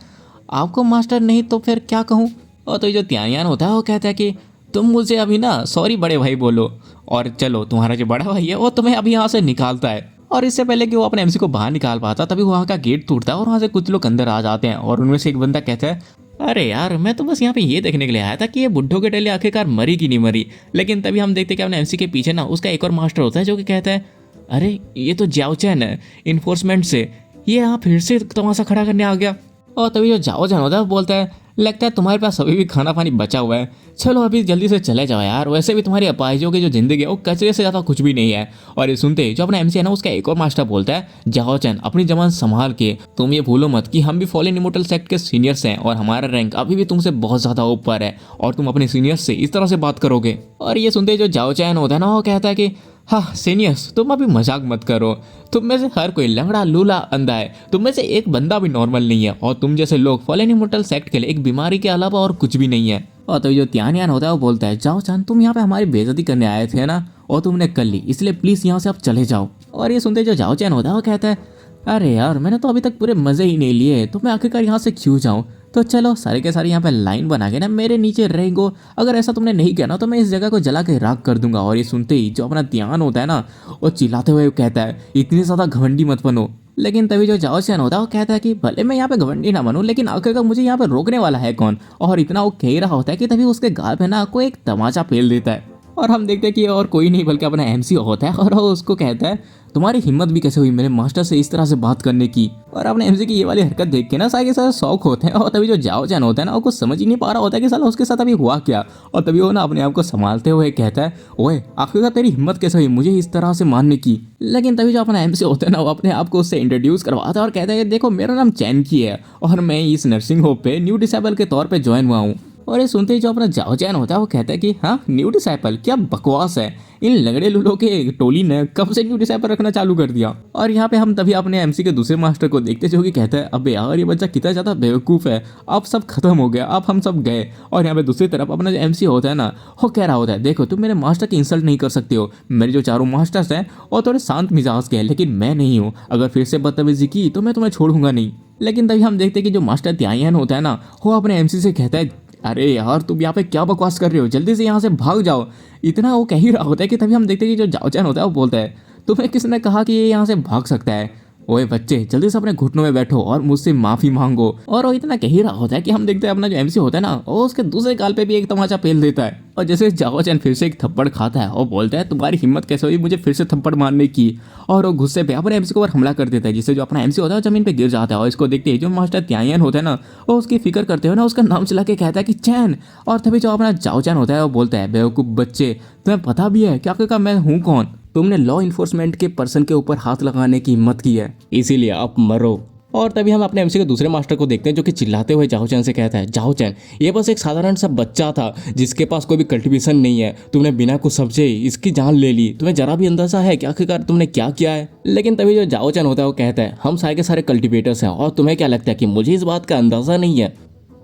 आपको मास्टर नहीं तो फिर क्या कहूँ। और तो जो त्यानियान होता है वो कहता है कि तुम मुझे अभी ना सॉरी बड़े भाई बोलो और चलो तुम्हारा जो बड़ा भाई है वो तुम्हें अभी यहाँ से निकालता है। और इससे पहले कि वो अपने एमसी को बाहर निकाल पाता तभी वहाँ का गेट टूटता है और वहाँ से कुछ लोग अंदर आ जाते हैं और उनमें से एक बंदा कहता है अरे यार मैं तो बस यहाँ पे ये देखने के लिए आया था कि ये बुड्ढों के टले आखिरकार मरी कि नहीं मरी। लेकिन तभी हम देखते हैं कि अपने एमसी के पीछे ना उसका एक और मास्टर होता है जो कि कहता है अरे ये तो जाओ चैन है इन्फोर्समेंट से, ये यहाँ फिर से तमाशा खड़ा करने आ गया। और तभी जो जाओ चैन होता है वो बोलता है लगता है तुम्हारे पास अभी भी खाना पानी बचा हुआ है, चलो अभी जल्दी से चले जाओ यार, वैसे भी तुम्हारी अपाहिजों की जो जिंदगी है वो कचरे से ज़्यादा कुछ भी नहीं है। और ये सुनते ही जो अपना एमसी है ना उसका एक और मास्टर बोलता है जाओ चैन अपनी जबान संभाल के, तुम ये भूलो मत कि हम भी फॉलन इमोर्टल सेक्ट के सीनियर्स हैं और हमारा रैंक अभी भी तुमसे बहुत ज़्यादा ऊपर है और तुम अपने सीनियर्स से इस तरह से बात करोगे। और ये सुनते ही जो जाओ चैन होता है ना वो कहता है कि हाँ सीनियर्स तुम अभी मजाक मत करो, तुम में से हर कोई लंगड़ा लूला अंधा है, तुम में से एक बंदा भी नॉर्मल नहीं है और तुम जैसे लोग फॉलन इमोर्टल सेक्ट के लिए एक बीमारी के अलावा और कुछ भी नहीं है। और तो जो त्यानियान होता है वो बोलता है जाओ चांद तुम यहाँ पे हमारी बेइज्जती करने आए थे ना और तुमने कर ली, इसलिए प्लीज़ यहाँ से आप चले जाओ। और ये सुनते जो जाओ चैन होता है वो कहता है अरे यार मैंने तो अभी तक पूरे मज़े ही नहीं लिए, तो मैं आखिरकार यहाँ से क्यों जाऊँ, तो चलो सारे के सारे यहाँ पे लाइन बना के ना मेरे नीचे रहेंगो, अगर ऐसा तुमने नहीं किया ना तो मैं इस जगह को जला के राख कर दूंगा। और ये सुनते ही जो अपना ध्यान होता है ना वो चिल्लाते हुए कहता है इतनी ज़्यादा घमंडी मत बनो। लेकिन तभी जो जाओ चैन होता है वो कहता है कि भले मैं यहाँ पे घमंडी ना बनूं लेकिन आखिरकार मुझे यहाँ पे रोकने वाला है कौन। और इतना वो कह रहा होता है कि तभी उसके गाल पे ना कोई एक तमाचा फेल देता है और हम देखते हैं कि और कोई नहीं बल्कि अपना एमसी होता है और वो उसको कहता है तुम्हारी हिम्मत भी कैसे हुई मेरे मास्टर से इस तरह से बात करने की। और अपने एमसी की ये वाली हरकत देख के ना सारे के सारे शौक होते हैं और तभी जो जाओ चैन होता है ना वो कुछ समझ ही नहीं पा रहा होता है कि साला उसके साथ अभी हुआ क्या। और तभी वो ना अपने आप को संभालते हुए कहता है ओए आखिरकार तेरी हिम्मत कैसे हुई मुझे इस तरह से मानने की। लेकिन तभी जो अपना एमसी होता है ना वो अपने आप को उससे इंट्रोड्यूस करवाता है और कहता है देखो मेरा नाम चैन की है और मैं इस नर्सिंग होम पे न्यू डिसेबल के तौर पर ज्वाइन हुआ हूँ। और ये सुनते ही जो अपना जाओ चैन होता है वो कहता है कि हाँ न्यू डिसाइपल क्या बकवास है, इन लगड़े लूलों के टोली ने कब से न्यू डिसाइपल रखना चालू कर दिया। और यहाँ पे हम तभी अपने एमसी के दूसरे मास्टर को देखते जो कि कहता है अबे यार ये बच्चा कितना ज़्यादा बेवकूफ़ है, अब सब खत्म हो गया, अब हम सब गए। और यहाँ पे दूसरी तरफ अपना जो एमसी होता है ना वो कह रहा होता है देखो तुम मेरे मास्टर की इंसल्ट नहीं कर सकते हो, मेरे जो चारों मास्टर्स हैं और थोड़े शांत मिजाज के हैं लेकिन मैं नहीं हूँ, अगर फिर से बदतमीजी की तो मैं तुम्हें छोड़ूंगा नहीं। लेकिन तभी हम देखते हैं कि जो मास्टर त्यायन होता है ना वो अपने एमसी से कहता है अरे यार तुम यहाँ पे क्या बकवास कर रहे हो, जल्दी से यहाँ से भाग जाओ। इतना वो कह ही रहा होता है कि तभी हम देखते हैं कि जो जाओ चैन होता है वो बोलता है तुम्हें किसने कहा कि ये यहाँ से भाग सकता है, ओए बच्चे जल्दी से अपने घुटनों में बैठो और मुझसे माफी मांगो। और वो इतना कह ही रहा होता है कि हम देखते हैं अपना जो एमसी होता है ना वो उसके दूसरे गाल पे भी एक तमाचा पेल देता है। और जैसे जाओ चैन फिर से एक थप्पड़ खाता है और बोलता है तुम्हारी हिम्मत कैसे हुई मुझे फिर से थप्पड़ मारने की। और वो गुस्से पे अपने एमसी को ऊपर हमला कर देता है जिससे जो अपना एमसी होता है जमीन पे गिर जाता है। और इसको देखते ही जो मास्टर त्यायन होता है ना वो उसकी फिक्र करते हुए ना उसका नाम चला के कहता है कि चैन। और तभी जो अपना जाओ चैन होता है वो बोलता है बेवकूफ़ बच्चे तुम्हें पता भी है क्या आखिरकार मैं हूँ कौन। तुमने लॉ इन्फोर्समेंट के पर्सन के ऊपर हाथ लगाने की हिम्मत की है, इसीलिए अब मरो। और तभी हम अपने एमसी के दूसरे मास्टर को देखते हैं जो कि चिल्लाते हुए जाओ चैन से कहता है, जाओ चैन ये बस एक साधारण सा बच्चा था जिसके पास कोई भी कल्टीवेशन नहीं है, तुमने बिना कुछ समझे इसकी जान ले ली, तुम्हें जरा भी अंदाजा है कि आखिरकार तुमने क्या किया है। लेकिन तभी जो जाओ चैन होता है वो कहता है, हम सारे के सारे कल्टीवेटर्स हैं और तुम्हें क्या लगता है कि मुझे इस बात का अंदाजा नहीं है?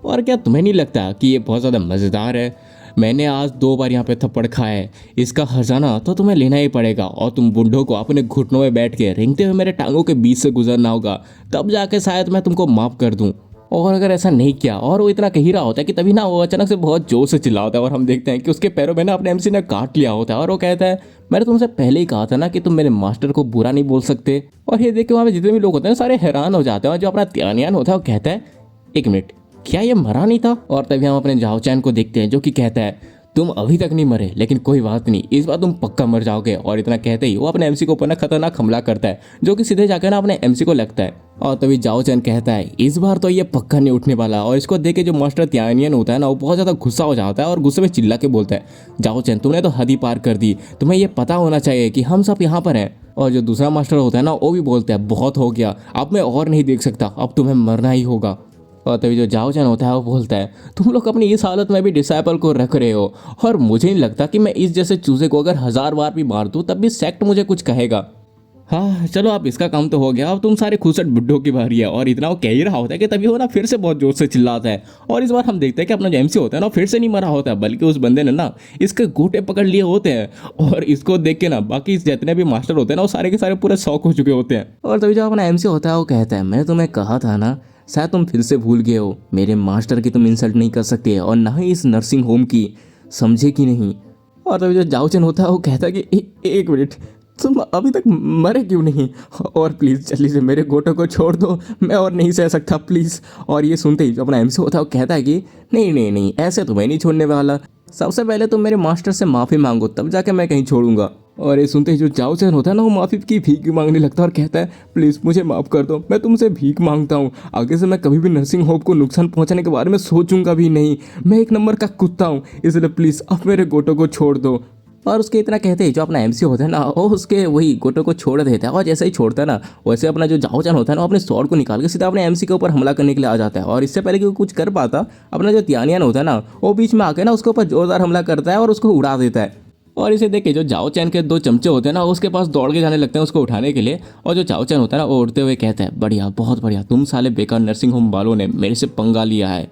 और क्या तुम्हें नहीं लगता कि ये बहुत ज़्यादा मज़ेदार है? मैंने आज 2 बार यहाँ पे थप्पड़ खाया है, इसका खजाना तो तुम्हें लेना ही पड़ेगा और तुम बुढ़ों को अपने घुटनों में बैठ के रेंगते हुए मेरे टांगों के बीच से गुजरना होगा, तब जाके शायद मैं तुमको माफ़ कर दूँ। और अगर ऐसा नहीं किया, और वो इतना कह ही रहा होता है कि तभी ना वो अचानक से बहुत जोर से चिल्ला होता है और हम देखते हैं कि उसके पैरों में ना अपने एमसी ने काट लिया होता है और वो कहता है, मैंने तुमसे पहले ही कहा था ना कि तुम मेरे मास्टर को बुरा नहीं बोल सकते। और ये देख के वहाँ पे जितने भी लोग होते हैं सारे हैरान हो जाते हैं और जो अपना त्यानियान होता है वो कहता है, 1 मिनट, क्या ये मरा नहीं था? और तभी हम अपने जाओ चैन को देखते हैं जो कि कहता है, तुम अभी तक नहीं मरे, लेकिन कोई बात नहीं, इस बार तुम पक्का मर जाओगे। और इतना कहते ही वो अपने एमसी को ऊपर ना खतरनाक हमला करता है जो कि सीधे जाकर ना अपने एमसी को लगता है। और तभी जाओ चैन कहता है, इस बार तो ये पक्का नहीं उठने वाला। और इसको देख के जो मास्टर त्यानियन होता है ना वो बहुत ज़्यादा गुस्सा हो जाता है और गुस्से में चिल्ला के बोलता है, जाओ चैन तुमने तो हद ही पार कर दी, तुम्हें ये पता होना चाहिए कि हम सब यहाँ पर हैं। और जो दूसरा मास्टर होता है ना वो भी बोलता है, बहुत हो गया, अब मैं और नहीं देख सकता, अब तुम्हें मरना ही होगा। और तभी जो जाओ चैन होता है वो बोलता है, तुम लोग अपनी इस हालत में भी डिसाइपल को रख रहे हो और मुझे नहीं लगता कि मैं इस जैसे चूजे को अगर 1000 बार भी मार दूं तब भी सेक्ट मुझे कुछ कहेगा। हाँ चलो अब इसका काम तो हो गया, अब तुम सारे खुसट बुड्ढों की बारी है। और इतना वो कह ही रहा होता है कि तभी वो ना फिर से बहुत जोर से चिल्लाता है। और इस बार हम देखते हैं कि अपना जो एमसी होता है ना फिर से नहीं मरा होता है, बल्कि उस बंदे ने ना इसके गोटे पकड़ लिए होते हैं। और इसको देख के ना बाकी जितने भी मास्टर होते हैं ना वो सारे के सारे पूरे शौक हो चुके होते हैं। और तभी जो अपना एमसी होता है वो कहता है, मैंने तुम्हें कहा था ना, शायद तुम फिर से भूल गए हो, मेरे मास्टर की तुम इंसल्ट नहीं कर सकते और ना ही इस नर्सिंग होम की, समझे कि नहीं? और तभी जो जाओ चैन होता है वो कहता है कि 1 मिनट, तुम अभी तक मरे क्यों नहीं? और प्लीज़ जल्दी से मेरे गोटो को छोड़ दो, मैं और नहीं सह सकता प्लीज़। और ये सुनते ही जो अपना एमसी होता है वो कहता है कि नहीं नहीं नहीं, ऐसे तुम्हें नहीं छोड़ने वाला, सबसे पहले तुम मेरे मास्टर से माफ़ी मांगो तब जाके मैं कहीं छोड़ूंगा। और ये सुनते ही जो जाओ चैन होता है ना वो माफ़ी की भीख मांगने लगता है और कहता है, प्लीज़ मुझे माफ़ कर दो, मैं तुमसे भीख मांगता हूँ, आगे से मैं कभी भी नर्सिंग होम को नुकसान पहुँचाने के बारे में सोचूंगा भी नहीं, मैं 1 नंबर का कुत्ता हूँ, इसलिए प्लीज़ अब मेरे गोटो को छोड़ दो। और उसके इतना कहते ही जो अपना एमसी होता है ना वो उसके वही गोटो को छोड़ देता है। और जैसे ही छोड़ता है ना वैसे अपना जो जाओ चैन होता है ना अपने स्वॉर्ड को निकाल के सीधा अपने एमसी के ऊपर हमला करने के लिए आ जाता है। और इससे पहले कि वो कुछ कर पाता, अपना जो त्यानियन होता है ना वो बीच में आके ना उसके ऊपर जोरदार हमला करता है और उसको उड़ा देता है। और इसे देख के जो जाओ चैन के 2 चमचे होते हैं ना उसके पास दौड़ के जाने लगते हैं उसको उठाने के लिए। और जो जाओ चैन होता है ना वो उड़ते हुए कहता है, बढ़िया, बहुत बढ़िया, तुम साले बेकार नर्सिंग होम वालों ने मेरे से पंगा लिया है,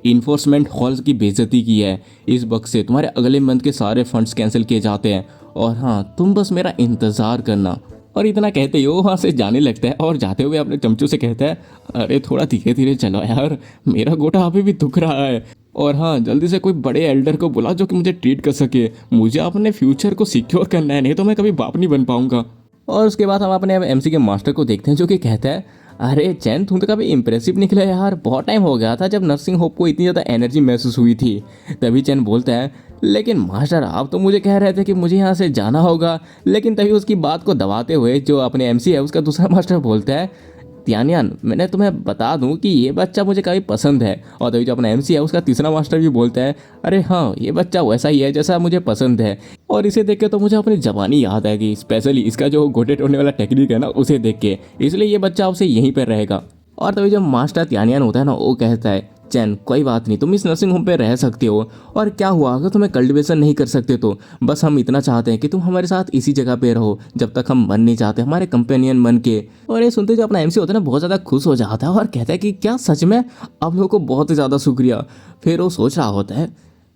इन्फोर्समेंट हॉल्स की बेइज्जती की है, इस वक्त से तुम्हारे अगले मंथ के सारे फंड्स कैंसिल किए जाते हैं और हाँ तुम बस मेरा इंतज़ार करना। और इतना कहते ही वो वहाँ से जाने लगता है और जाते हुए अपने चमचों से कहता है, अरे थोड़ा धीरे धीरे चलो यार, मेरा गोटा अभी भी दुख रहा है। और हाँ जल्दी से कोई बड़े एल्डर को बुला जो कि मुझे ट्रीट कर सके, मुझे अपने फ्यूचर को सिक्योर करना है, नहीं तो मैं कभी बाप नहीं बन पाऊंगा। और उसके बाद हम अपने एमसी के मास्टर को देखते हैं जो कि कहता है, अरे चैन तुम तो काफ़ी इंप्रेसिव निकला यार, बहुत टाइम हो गया था जब नर्सिंग होम को इतनी ज़्यादा एनर्जी महसूस हुई थी। तभी चैन बोलता है, लेकिन मास्टर आप तो मुझे कह रहे थे कि मुझे यहाँ से जाना होगा। लेकिन तभी उसकी बात को दबाते हुए जो अपने एमसी है उसका दूसरा मास्टर बोलता है, त्यानियान मैंने तुम्हें बता दूं कि ये बच्चा मुझे काफ़ी पसंद है। और तभी जो अपना एमसी है उसका तीसरा मास्टर भी बोलता है, अरे हाँ ये बच्चा वैसा ही है जैसा मुझे पसंद है। और इसे देख के तो मुझे अपनी जवानी याद आएगी, स्पेशली इसका जो गोटे टोड़ने वाला टेक्निक है ना उसे देख के, इसलिए ये बच्चा आपसे यहीं पर रहेगा। और तभी जो मास्टर त्यानियान होता है ना वो कहता है, चैन कोई बात नहीं, तुम इस नर्सिंग होम पे रह सकते हो, और क्या हुआ अगर तुम्हें कल्टीवेशन नहीं कर सकते तो बस हम इतना चाहते हैं कि तुम हमारे साथ इसी जगह पे रहो जब तक हम मन नहीं चाहते, हमारे कंपेनियन बन के। और ये सुनते जो अपना एमसी होता है ना बहुत ज़्यादा खुश हो जाता है और कहता है कि क्या सच में, आप लोगों को बहुत ही ज़्यादा शुक्रिया। फिर वो सोच रहा होता है,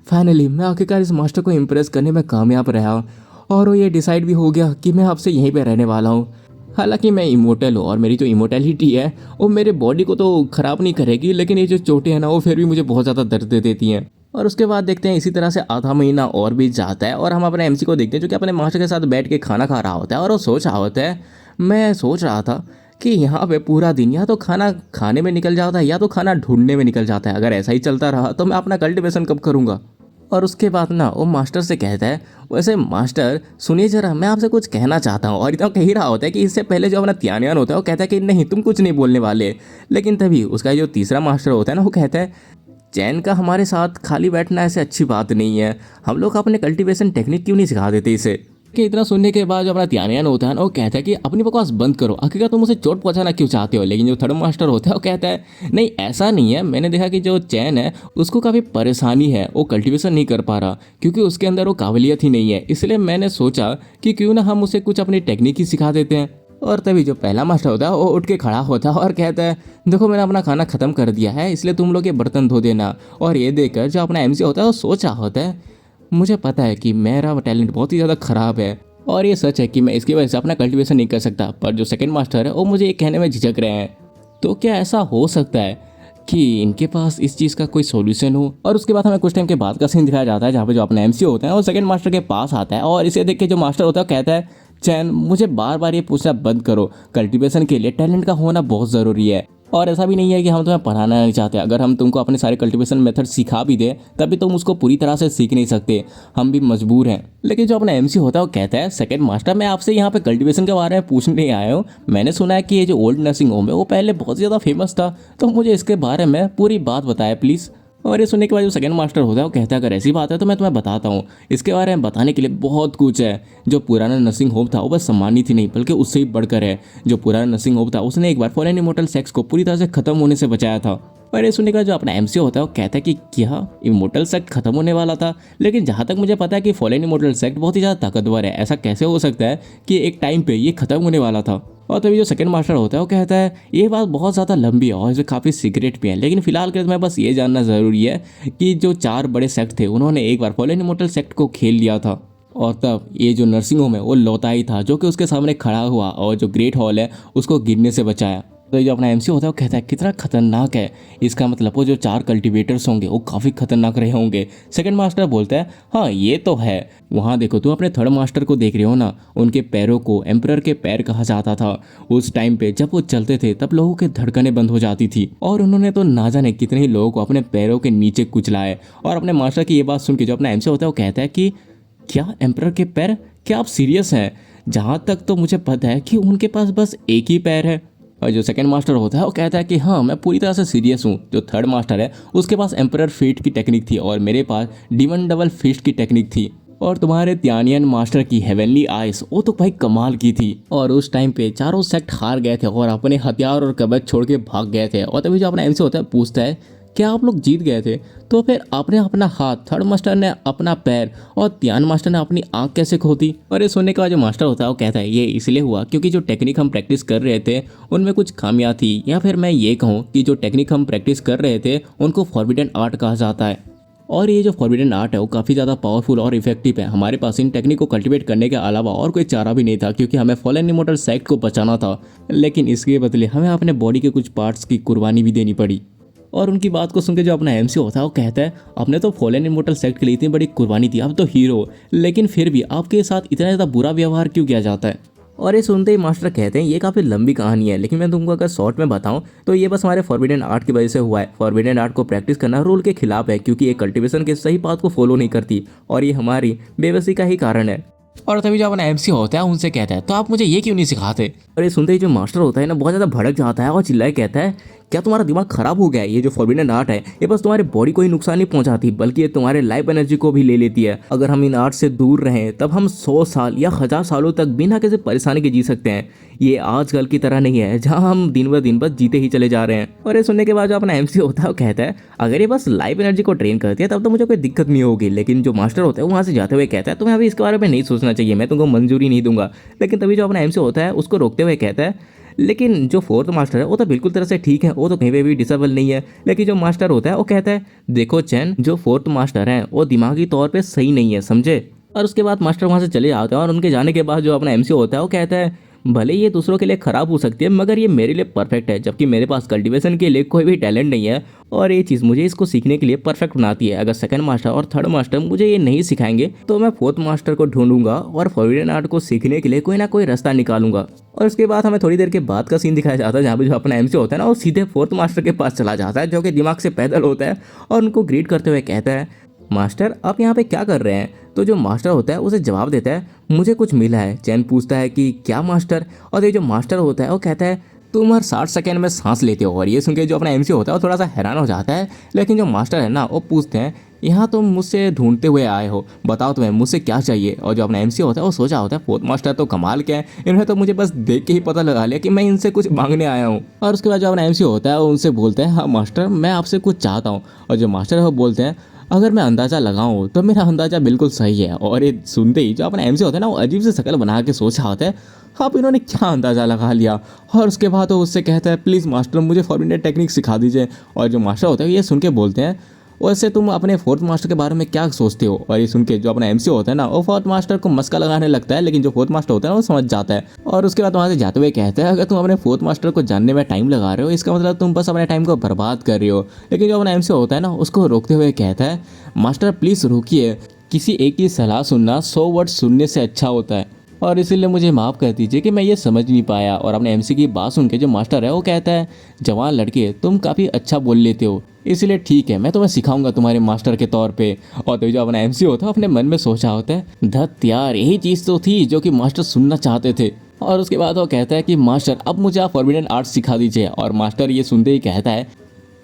फाइनली मैं आखिरकार इस मास्टर को इम्प्रेस करने में कामयाब रहा और वो ये डिसाइड भी हो गया कि मैं आपसे यहीं पर रहने वाला हूँ। हालांकि मैं इमोर्टल हूँ और मेरी जो इमोर्टैलिटी है वो मेरे बॉडी को तो ख़राब नहीं करेगी, लेकिन ये जो चोटें हैं ना वो फिर भी मुझे बहुत ज़्यादा दर्द दे देती हैं। और उसके बाद देखते हैं इसी तरह से आधा महीना और भी जाता है और हम अपने एमसी को देखते हैं जो कि अपने मास्टर के साथ बैठ के खाना खा रहा होता है। और वो सोच रहा होता है, मैं सोच रहा था कि यहाँ पे पूरा दिन या तो खाना खाने में निकल जाता है या तो खाना ढूंढने में निकल जाता है, अगर ऐसा ही चलता रहा तो मैं अपना कल्टिवेशन कब करूँगा। और उसके बाद ना वो मास्टर से कहता है, वैसे मास्टर सुनिए जरा, मैं आपसे कुछ कहना चाहता हूँ। और इतना कह ही रहा होता है कि इससे पहले जो अपना त्यानियान होता है वो कहता है कि नहीं तुम कुछ नहीं बोलने वाले। लेकिन तभी उसका जो तीसरा मास्टर होता है ना वो कहता है, चैन का हमारे साथ खाली बैठना ऐसे अच्छी बात नहीं है, हम लोग अपने कल्टीवेशन टेक्निक क्यों नहीं सिखा देते इसे। कि इतना सुनने के बाद जो अपना त्यानियान होता है ना वो कहता है कि अपनी बकवास बंद करो, आखिरकार तुम मुझे चोट पहुंचाना क्यों चाहते हो। लेकिन जो थर्ड मास्टर होता है वो कहता है नहीं ऐसा नहीं है, मैंने देखा कि जो चैन है उसको काफ़ी परेशानी है, वो कल्टीवेशन नहीं कर पा रहा क्योंकि उसके अंदर वो काबिलियत ही नहीं है, इसलिए मैंने सोचा कि क्यों ना हम उसे कुछ अपनी टेक्निक ही सिखा देते हैं। और तभी जो पहला मास्टर होता है वो उठ के खड़ा होता है और कहता है देखो मैंने अपना खाना खत्म कर दिया है, इसलिए तुम लोग ये बर्तन धो देना। और ये देखकर जो अपना एमसी होता है वो सोच रहा होता है मुझे पता है कि मेरा टैलेंट बहुत ही ज़्यादा खराब है और ये सच है कि मैं इसकी वजह से अपना कल्टीवेशन नहीं कर सकता, पर जो सेकंड मास्टर है वो मुझे ये कहने में झिझक रहे हैं। तो क्या ऐसा हो सकता है कि इनके पास इस चीज़ का कोई सॉल्यूशन हो। और उसके बाद हमें कुछ टाइम के बाद का सीन दिखाया जाता है जहाँ पे जो अपना एमसी होता है वो सेकंड मास्टर के पास आता है और इसे देख के जो मास्टर होता है वो कहता है चैन मुझे बार बार ये पूछना बंद करो, कल्टीवेशन के लिए टैलेंट का होना बहुत ज़रूरी है। और ऐसा भी नहीं है कि हम तुम्हें पढ़ाना नहीं चाहते, अगर हम तुमको अपने सारे कल्टीवेशन मेथड सिखा भी दें तभी तुम उसको पूरी तरह से सीख नहीं सकते, हम भी मजबूर हैं। लेकिन जो अपना एमसी होता है वो कहता है सेकंड मास्टर मैं आपसे यहाँ पे कल्टीवेशन के बारे में पूछने नहीं आया हूँ, मैंने सुना है कि ये जो ओल्ड नर्सिंग होम है वो पहले बहुत ज़्यादा फेमस था, तो मुझे इसके बारे में पूरी बात बताया प्लीज़। और ये सुनने के बाद जो सेकंड मास्टर होता है वो कहता है अगर ऐसी बात है तो मैं तुम्हें बताता हूँ, इसके बारे में बताने के लिए बहुत कुछ है। जो पुराना नर्सिंग होम था वो बस सम्मानित ही नहीं बल्कि उससे ही बढ़कर है। जो पुराना नर्सिंग होम था उसने एक बार फॉलन इमोर्टल सेक्स को पूरी तरह से खत्म होने से बचाया था। और ये सुनने का जो अपना एमसी होता है वो कहता है कि क्या इमोर्टल सेक्ट खत्म होने वाला था, लेकिन जहाँ तक मुझे पता है कि फॉलन इमोर्टल सेक्ट बहुत ही ज़्यादा ताकतवर है, ऐसा कैसे हो सकता है कि एक टाइम पे ये खत्म होने वाला था। और तभी जो सेकंड मास्टर होता है वो कहता है ये बात बहुत ज़्यादा लंबी है और इसमें काफ़ी सीक्रेट भी है, लेकिन फिलहाल के मैं बस ये जानना ज़रूरी है कि जो 4 बड़े सेक्ट थे उन्होंने एक बार फॉलन इमोर्टल सेक्ट को खेल लिया था और तब ये जो नर्सिंग होम है वो लौटा ही था जो कि उसके सामने खड़ा हुआ और जो ग्रेट हॉल है उसको गिरने से बचाया। तो जो अपना एमसी होता है वो कहता है कितना खतरनाक है, इसका मतलब वो जो 4 कल्टीवेटर्स होंगे वो काफ़ी खतरनाक रहे होंगे। सेकंड मास्टर बोलता है हाँ ये तो है, वहाँ देखो तुम अपने थर्ड मास्टर को देख रहे हो ना, उनके पैरों को एम्परर के पैर कहा जाता था। उस टाइम पे जब वो चलते थे तब लोगों के धड़कनें बंद हो जाती थी और उन्होंने तो ना जाने कितने ही लोगों को अपने पैरों के नीचे कुचला है। और अपने मास्टर की ये बात सुन के जो अपना एमसी होता है वो कहता है कि क्या एम्परर के पैर, क्या आप सीरियस हैं? जहाँ तक तो मुझे पता है कि उनके पास बस एक ही पैर है। और जो सेकंड मास्टर होता है वो कहता है कि हाँ मैं पूरी तरह से सीरियस हूँ। जो थर्ड मास्टर है उसके पास एम्परर फीट की टेक्निक थी और मेरे पास डिमन डबल फिस्ट की टेक्निक थी, और तुम्हारे त्यानियन मास्टर की हेवनली आइस वो तो भाई कमाल की थी। और उस टाइम पे चारों सेक्ट हार गए थे और अपने हथियार और कवच छोड़ के भाग गए थे। और तभी जो अपना एमसी होता है पूछता है क्या आप लोग जीत गए थे? तो फिर आपने अपना हाथ, थर्ड मास्टर ने अपना पैर और त्यान मास्टर ने अपनी आंख कैसे खो दी? और ये सुनने के बाद जो मास्टर होता है वो कहता है ये इसलिए हुआ क्योंकि जो टेक्निक हम प्रैक्टिस कर रहे थे उनमें कुछ खामियां थी, या फिर मैं ये कहूँ कि जो टेक्निक हम प्रैक्टिस कर रहे थे उनको फॉरबिडन आर्ट कहा जाता है। और ये जो फॉरबिडन आर्ट है वो काफ़ी ज़्यादा पावरफुल और इफेक्टिव है। हमारे पास इन टेक्निक को कल्टीवेट करने के अलावा और कोई चारा भी नहीं था क्योंकि हमें फॉलन इमोर्टल सेक्ट को बचाना था, लेकिन इसके बदले हमें अपने बॉडी के कुछ पार्ट्स की कुर्बानी भी देनी पड़ी। और उनकी बात को सुनकर जो अपना एमसी होता है वो कहता है आपने तो फॉलन इमोर्टल सेक्ट के लिए इतनी बड़ी कुर्बानी दी, आप तो हीरो, लेकिन फिर भी आपके साथ इतना ज़्यादा बुरा व्यवहार क्यों किया जाता है? और ये सुनते ही मास्टर कहते हैं ये काफ़ी लंबी कहानी है, लेकिन मैं तुमको अगर शॉर्ट में बताऊं तो ये बस हमारे फॉरबिडन आर्ट की वजह से हुआ है। फॉरबिडन आर्ट को प्रैक्टिस करना रूल के खिलाफ है क्योंकि ये कल्टीवेशन के सही बात को फॉलो नहीं करती और ये हमारी बेबसी का ही कारण है। और तभी जो अपना एमसी होता है उनसे कहता है तो आप मुझे ये क्यों नहीं सिखाते? और ये सुनते ही जो मास्टर होता है ना बहुत ज़्यादा भड़क जाता है और चिल्लाए कहता है क्या तुम्हारा दिमाग खराब हो गया है? ये जो फॉरबिडन आर्ट है ये बस तुम्हारे बॉडी को ही नुकसान नहीं पहुंचाती बल्कि ये तुम्हारे लाइफ एनर्जी को भी ले लेती है। अगर हम इन आर्ट से दूर रहें तब हम 100 साल या 1000 सालों तक बिना किसी परेशानी के जी सकते हैं। ये आजकल की तरह नहीं है जहां हम दिन ब दिन बस जीते ही चले जा रहे हैं। और ये सुनने के बाद जो अपना एमसी होता है वो कहता है अगर ये बस लाइफ एनर्जी को ट्रेन करती है तब तो मुझे कोई दिक्कत नहीं होगी, लेकिन जो मास्टर होता है वहाँ से जाते हुए कहता है तुम्हें अभी इसके बारे में नहीं सोचना चाहिए, मैं तुमको मंजूरी नहीं दूंगा। लेकिन तभी जो अपना एमसी होता है उसको रोकते हुए कहता है लेकिन जो फोर्थ मास्टर है वो तो बिल्कुल तरह से ठीक है, वो तो कहीं पे भी डिसेबल नहीं है। लेकिन जो मास्टर होता है वो कहता है देखो चैन जो फोर्थ मास्टर है वो दिमागी तौर पे सही नहीं है, समझे? और उसके बाद मास्टर वहाँ से चले जाते हैं और उनके जाने के बाद जो अपना एमसी होता है वो कहता है भले ये दूसरों के लिए ख़राब हो सकती है मगर ये मेरे लिए परफेक्ट है, जबकि मेरे पास कल्टीवेशन के लिए कोई भी टैलेंट नहीं है और ये चीज़ मुझे इसको सीखने के लिए परफेक्ट बनाती है। अगर सेकंड मास्टर और थर्ड मास्टर मुझे ये नहीं सिखाएंगे तो मैं फोर्थ मास्टर को ढूंढूंगा और फॉरबिडन आर्ट को सीखने के लिए कोई ना कोई रास्ता निकालूंगा। और उसके बाद हमें थोड़ी देर के बाद का सीन दिखाया जाता है जहाँ पे जो अपना एमसी होता है ना वो सीधे फोर्थ मास्टर के पास चला जाता है जो कि दिमाग से पैदल होता है और उनको ग्रीट करते हुए कहता है मास्टर आप यहाँ पे क्या कर रहे हैं? तो जो मास्टर होता है उसे जवाब देता है मुझे कुछ मिला है। चैन पूछता है कि क्या मास्टर? और ये जो मास्टर होता है वो कहता है तुम हर 60 सेकेंड में सांस लेते हो। और ये सुन के जो अपना एमसी होता है वो थोड़ा सा हैरान हो जाता है, लेकिन जो मास्टर है ना वो पूछते हैं यहाँ तुम मुझसे ढूंढते हुए आए हो, बताओ तुम्हें मुझसे क्या चाहिए। और जो अपना एमसी होता है वो सोचा होता है फोर्थ मास्टर तो कमाल के हैं, इन्होंने तो मुझे बस देख के ही पता लगा लिया कि मैं इनसे कुछ मांगने आया हूँ। और उसके बाद जो अपना एमसी होता है वो उनसे बोलते हैं हाँ मास्टर मैं आपसे कुछ चाहता हूँ। और जो मास्टर है वो बोलते हैं अगर मैं अंदाज़ा लगाऊं तो मेरा अंदाज़ा बिल्कुल सही है। और ये सुनते ही जो अपना एमसी होता है ना वो अजीब से शक्ल बना के सोचा होता है अब इन्होंने क्या अंदाज़ा लगा लिया। और उसके बाद वो उससे कहता है प्लीज़ मास्टर मुझे फॉरबिडन टेक्निक सिखा दीजिए। और जो मास्टर होता है ये सुन के बोलते हैं वैसे तुम अपने फोर्थ मास्टर के बारे में क्या सोचते हो। और ये सुन के जो अपना एमसी होता है ना वो फोर्थ मास्टर को मस्का लगाने लगता है, लेकिन जो फोर्थ मास्टर होता है वो समझ जाता है। और उसके बाद वहाँ से जाते हुए कहते हैं अगर तुम अपने फोर्थ मास्टर को जानने में टाइम लगा रहे हो इसका मतलब तुम बस अपने टाइम को बर्बाद कर रहे हो। लेकिन जो अपना एमसी होता है ना उसको रोकते हुए कहता है मास्टर प्लीज़ रुकिए, किसी एक की सलाह सुनना 100 वर्ड सुनने से अच्छा होता है और इसीलिए मुझे माफ़ कर दीजिए कि मैं ये समझ नहीं पाया। और अपने एमसी की बात सुन के जो मास्टर है वो कहता है जवान लड़के तुम काफ़ी अच्छा बोल लेते हो, इसलिए ठीक है मैं तुम्हें सिखाऊंगा तुम्हारे मास्टर के तौर पे। और तो जो अपना एमसी होता है अपने मन में सोचा होता है धत यार यही चीज़ तो थी जो कि मास्टर सुनना चाहते थे। और उसके बाद वो कहता है कि मास्टर अब मुझे आप फॉरबिडन आर्ट्स सिखा दीजिए। और मास्टर ये सुनते ही कहता है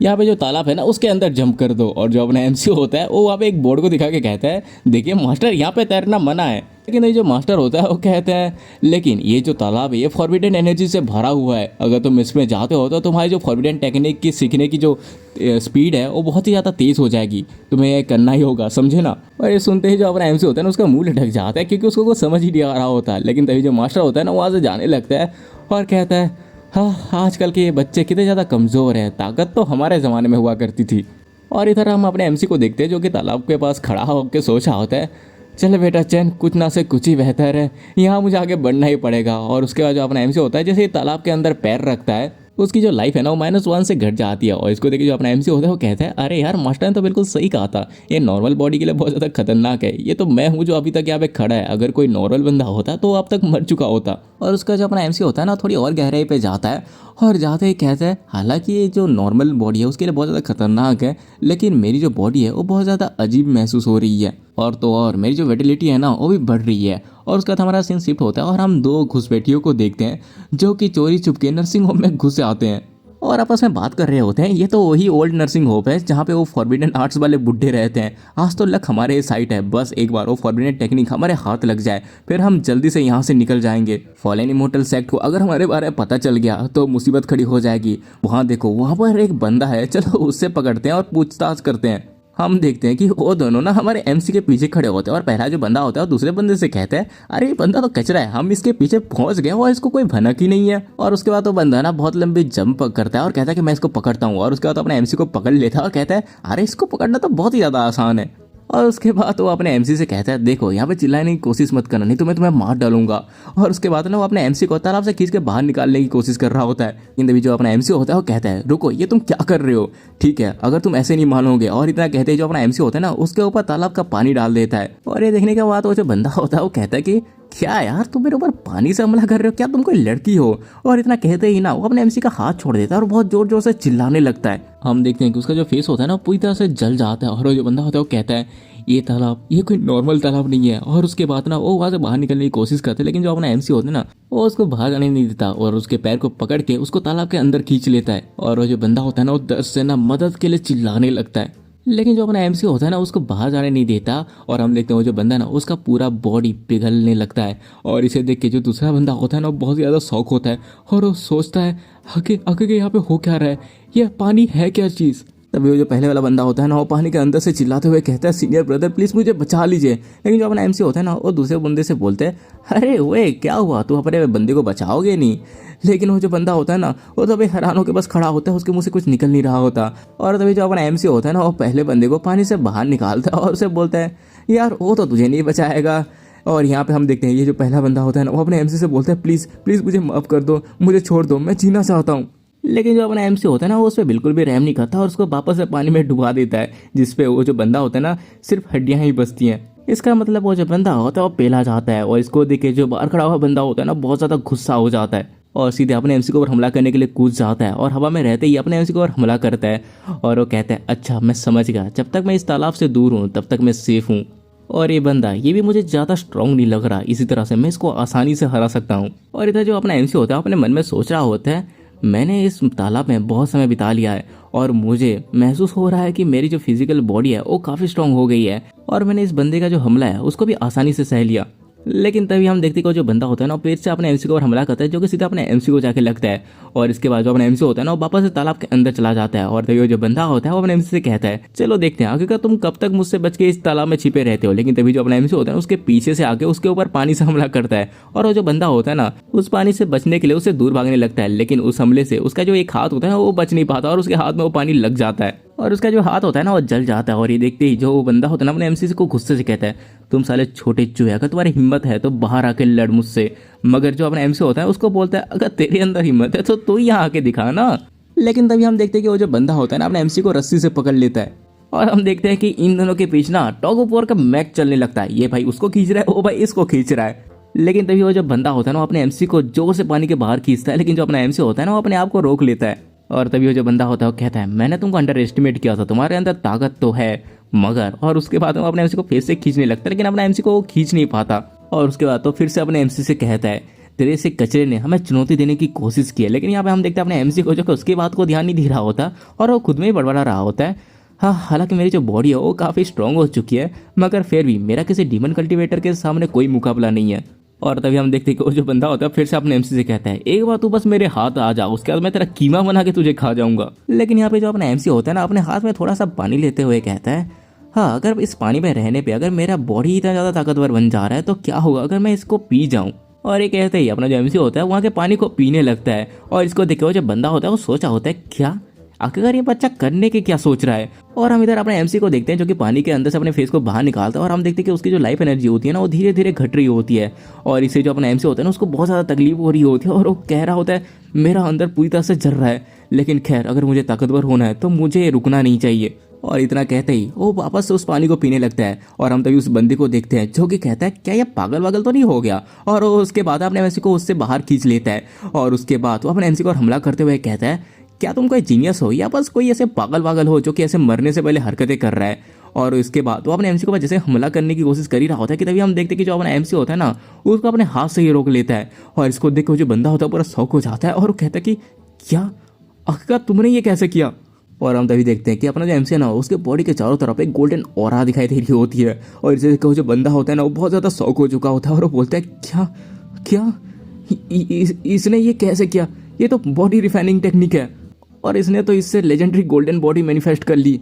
यहाँ पे जो तालाब है ना उसके अंदर जंप कर दो। और जो अपना एमसी होता है वो वहाँ पे एक बोर्ड को दिखा के कहता है देखिए मास्टर यहाँ पे तैरना मना है। लेकिन ये जो मास्टर होता है वो कहता है लेकिन ये जो तालाब है ये फॉरबिडन एनर्जी से भरा हुआ है, अगर तुम इसमें जाते हो तो तुम्हारी जो फॉरबिडन टेक्निक की सीखने की जो स्पीड है वो बहुत ही ज़्यादा तेज़ हो जाएगी, तुम्हें ये करना ही होगा समझे ना। और ये सुनते ही जो अपना एमसी होता है ना उसका मुंह लटक जाता है क्योंकि उसको कुछ समझ ही नहीं आ रहा होता। लेकिन तभी जो मास्टर होता है ना वहाँ से जाने लगता है और कहता है हाँ आजकल के बच्चे कितने ज़्यादा कमज़ोर हैं, ताकत तो हमारे ज़माने में हुआ करती थी। और इधर हम अपने एमसी को देखते हैं जो कि तालाब के पास खड़ा होकर सोचा होता है चल बेटा चैन कुछ ना से कुछ ही बेहतर है, यहाँ मुझे आगे बढ़ना ही पड़ेगा। और उसके बाद जो अपना एमसी होता है जैसे ही तालाब के अंदर पैर रखता है उसकी जो लाइफ है ना वो -1 से घट जाती है। और इसको देखिए जो अपना एमसी होता है वो कहता है अरे यार मास्टर ने तो बिल्कुल सही कहा था, ये नॉर्मल बॉडी के लिए बहुत ज़्यादा खतरनाक है, ये तो मैं हूँ जो अभी तक यहाँ पे खड़ा है, अगर कोई नॉर्मल बंदा होता तो अब तक मर चुका होता। और उसका जो अपना एमसी होता है ना थोड़ी और गहराई पे जाता है और जाते ही कहता है हालांकि ये जो नॉर्मल बॉडी है उसके लिए बहुत ज़्यादा खतरनाक है, लेकिन मेरी जो बॉडी है वो बहुत ज़्यादा अजीब महसूस हो रही है और तो और मेरी जो विटिलिटी है ना वो भी बढ़ रही है। और उसका हमारा सीन शिफ्ट होता है और हम 2 घुसपैठियों को देखते हैं जो कि चोरी छुपके नर्सिंग होम में घुस आते हैं और आपस में बात कर रहे होते हैं। ये तो वही ओल्ड नर्सिंग होम है जहाँ पे वो फॉरबिडन आर्ट्स वाले बुढ़े रहते हैं। आज तो लक हमारे साइड है, बस एक बार वो फॉरबिडन टेक्निक हमारे हाथ लग जाए फिर हम जल्दी से यहाँ से निकल जाएंगे। फॉलन इमोर्टल सेक्ट को अगर हमारे बारे में पता चल गया तो मुसीबत खड़ी हो जाएगी। वहाँ देखो वहाँ पर एक बंदा है, चलो उससे पकड़ते हैं और पूछताछ करते हैं। हम देखते हैं कि वो दोनों ना हमारे एमसी के पीछे खड़े होते हैं और पहला जो बंदा होता है वो दूसरे बंदे से कहता है अरे ये बंदा तो कचरा है, हम इसके पीछे पहुंच गए और इसको कोई भनक ही नहीं है। और उसके बाद वो बंदा ना बहुत लंबी जंप करता है और कहता है कि मैं इसको पकड़ता हूँ। और उसके बाद अपने एमसी को पकड़ लेता है और कहता है अरे इसको पकड़ना तो बहुत ही ज़्यादा आसान है। और उसके बाद वो अपने एमसी से कहता है देखो यहाँ पे चिल्लाने की कोशिश मत करना नहीं तो मैं तुम्हें मार डालूंगा। और उसके बाद ना वो अपने एमसी को तालाब से खींच के बाहर निकालने की कोशिश कर रहा होता है। लेकिन तभी जो अपना एमसी होता है वो कहता है रुको ये तुम क्या कर रहे हो, ठीक है अगर तुम ऐसे नहीं मानोगे। और इतना कहते हैं जो अपना एमसी होता है ना उसके ऊपर तालाब का पानी डाल देता है। और ये देखने के बाद वो जो बंदा होता है वो कहता है कि क्या यार तुम मेरे ऊपर पानी से हमला कर रहे हो, क्या तुम कोई लड़की हो। और इतना कहते ही ना वो अपने एमसी का हाथ छोड़ देता है और बहुत जोर जोर से चिल्लाने लगता है। हम देखते हैं कि उसका जो फेस होता है ना पूरी तरह से जल जाता है। और वो जो बंदा होता है वो कहता है ये तालाब ये कोई नॉर्मल तालाब नहीं है। और उसके बाद ना वो वहाँ से बाहर निकलने की कोशिश करते हैं, लेकिन जो अपना एमसी होता है ना वो उसको बाहर जाने नहीं देता और उसके पैर को पकड़ के उसको तालाब के अंदर खींच लेता है। और वो जो बंदा होता है ना वो दर्द से ना मदद के लिए चिल्लाने लगता है, लेकिन जो अपना एमसी होता है ना उसको बाहर जाने नहीं देता। और हम देखते हैं वो जो बंदा ना उसका पूरा बॉडी पिघलने लगता है। और इसे देख के जो दूसरा बंदा होता है ना वो बहुत ज़्यादा शौक होता है और वो सोचता है आगे यहाँ पे हो क्या रहा है, ये पानी है क्या चीज़। तभी वो जो पहले वाला बंदा होता है ना वो पानी के अंदर से चिल्लाते हुए कहता है सीनियर ब्रदर प्लीज़ मुझे बचा लीजिए। लेकिन जो अपना एमसी होता है ना वो दूसरे बंदे से बोलते हैं अरे वे क्या हुआ तू अपने बंदे को बचाओगे नहीं। लेकिन वो जो बंदा होता है ना वो तभी हैरान होकर बस खड़ा होता है, उसके मुंह से कुछ निकल नहीं रहा होता। और तभी जो अपना एमसी होता है ना वो पहले बंदे को पानी से बाहर निकालता है और उसे बोलता है यार वो तो तुझे नहीं बचाएगा। और यहाँ पे हम देखते हैं ये जो पहला बंदा होता है ना वो अपने एमसी से बोलता है प्लीज़ प्लीज़ मुझे माफ़ कर दो, मुझे छोड़ दो, मैं जीना चाहता हूँ। लेकिन जो अपना एमसी होता है ना वो उस पर बिल्कुल भी रहम नहीं करता और उसको वापस से पानी में डुबा देता है, जिसपे वो जो बंदा होता है ना सिर्फ हड्डियां ही बचती हैं। इसका मतलब वो जो बंदा होता है वो पेला जाता है और इसको देख के जो बाहर खड़ा हुआ बंदा होता है ना बहुत ज़्यादा गुस्सा हो जाता है और सीधे अपने एमसी के ऊपर हमला करने के लिए कूद जाता है और हवा में रहते ही अपने एमसी के ऊपर हमला करता है। और वो कहता है अच्छा मैं समझ गया, जब तक मैं इस तालाब से दूर हूँ तब तक मैं सेफ हूँ। और ये बंदा ये भी मुझे ज़्यादा स्ट्रॉन्ग नहीं लग रहा, इसी तरह से मैं इसको आसानी से हरा सकता हूँ। और इधर जो अपना एमसी होता है अपने मन में सोच रहा होता है मैंने इस तालाब में बहुत समय बिता लिया है और मुझे महसूस हो रहा है कि मेरी जो फिजिकल बॉडी है वो काफ़ी स्ट्रांग हो गई है और मैंने इस बंदे का जो हमला है उसको भी आसानी से सह लिया। लेकिन तभी हम देखते हैं कि जो बंदा होता है ना फिर से अपने एमसी को हमला करता है जो कि सीधा अपने एमसी को जाके लगता है और इसके बाद जो अपना एमसी होता है ना वो वापस से तालाब के अंदर चला जाता है और तभी वो जो बंदा होता है वो अपने एमसी से कहता है चलो देखते हैं आखिरकार तुम कब तक मुझसे बच के इस तालाब में छिपे रहते हो। लेकिन तभी जो अपना एमसी होता है ना उसके पीछे से आके उसके ऊपर पानी से हमला करता है और वो जो बंदा होता है ना उस पानी से बचने के लिए उससे दूर भागने लगता है, लेकिन उस हमले से उसका जो एक हाथ होता है ना वो बच नहीं पाता और उसके हाथ में वो पानी लग जाता है और उसका जो हाथ होता है ना वो जल जाता है। और ये देखते ही जो बंदा होता है ना अपने एमसी को गुस्से से कहता है तुम साले छोटे चूहे, अगर तुम्हारी हिम्मत है तो बाहर आके लड़ मुझसे। मगर जो अपना एमसी होता है उसको बोलता है अगर तेरे अंदर हिम्मत है तो तू यहाँ आके दिखा ना। लेकिन तभी हम देखते हैं कि वो जो बंदा होता है ना अपने एमसी को रस्सी से पकड़ लेता है और हम देखते हैं कि इन दोनों के बीच ना टॉग ऑफ वॉर का मैच चलने लगता है। ये भाई उसको खींच रहा है, वो भाई इसको खींच रहा है। लेकिन तभी वो जो बंदा होता है ना वो अपने एमसी को जोर से पानी के बाहर खींचता है, लेकिन जो अपना एमसी होता है ना वो अपने आप को रोक लेता है। और तभी वो जो बंदा होता है वो कहता है मैंने तुमको अंडर एस्टिमेट किया था, तुम्हारे अंदर ताकत तो है मगर। और उसके बाद वो अपने एमसी को फिर से खींचने लगता है, लेकिन अपना एमसी को वो खींच नहीं पाता। और उसके बाद तो फिर से अपने एमसी से कहता है तेरे से कचरे ने हमें चुनौती देने की कोशिश की है। लेकिन यहाँ पे हम देखते हैं अपने एमसी को जो कि उसकी बात को ध्यान नहीं दे रहा होता और वो खुद में ही बड़बड़ा रहा होता है। हाँ, हालांकि मेरी जो बॉडी है वो काफ़ी स्ट्रांग हो चुकी है मगर फिर भी मेरा किसी डीमन कल्टीवेटर के सामने कोई मुकाबला नहीं है। और तभी हम देखते हैं कि वो जो बंदा होता है फिर से अपने एमसी से कहता है एक बार तू बस मेरे हाथ आ जा, उसके बाद मैं तेरा कीमा बना के तुझे खा जाऊंगा। लेकिन यहाँ पे जो अपना एमसी होता है ना अपने हाथ में थोड़ा सा पानी लेते हुए कहता है हाँ, अगर इस पानी में रहने पे अगर मेरा बॉडी इतना ज़्यादा ताकतवर बन जा रहा है तो क्या होगा अगर मैं इसको पी जाऊँ। और ये कहते ही अपना जो एमसी होता है वहाँ के पानी को पीने लगता है और इसको देखे हुए जो बंदा होता है वो सोचा होता है क्या आखिरकार ये बच्चा करने के क्या सोच रहा है। और हम इधर अपने एमसी को देखते हैं जो कि पानी के अंदर से अपने फेस को बाहर निकालता है और हम देखते हैं कि उसकी जो लाइफ एनर्जी होती है ना वो धीरे धीरे घट रही होती है और इससे जो अपना एमसी होता है ना उसको बहुत ज़्यादा तकलीफ हो रही होती है और वो कह रहा होता है मेरा अंदर पूरी तरह से जल रहा है, लेकिन खैर अगर मुझे ताकतवर होना है तो मुझे रुकना नहीं चाहिए। और इतना कहते ही वो वापस से उस पानी को पीने लगता है और हम तभी उस बंदे को देखते हैं जो कि कहता है क्या ये पागल वागल तो नहीं हो गया। और वो उसके बाद अपने एमसी को उससे बाहर खींच लेता है और उसके बाद वो अपने एमसी को हमला करते हुए कहता है क्या तुम कोई जीनियस हो या बस कोई ऐसे पागल वागल हो जो कि ऐसे मरने से पहले हरकतें कर रहा है। और इसके बाद वो अपने एमसी को जैसे हमला करने की कोशिश कर ही रहा होता है कि तभी हम देखते हैं कि जो अपना एमसी होता है ना उसको अपने हाथ से ही रोक लेता है और इसको देख के जो बंदा होता है पूरा शौक हो जाता है और वो कहता है कि क्या आखिरकार तुमने ये कैसे किया। और हम तभी देखते हैं कि अपना जो एमसी है ना उसके बॉडी के चारों तरफ एक गोल्डन ऑरा दिखाई दे रही होती है और इसे देखो जो बंदा होता है ना वो बहुत ज़्यादा शौक हो चुका होता है और वो बोलता है क्या क्या इसने ये कैसे किया, ये तो बॉडी रिफाइनिंग टेक्निक है और इसने तो इससे लेजेंडरी गोल्डन बॉडी मैनिफेस्ट कर ली।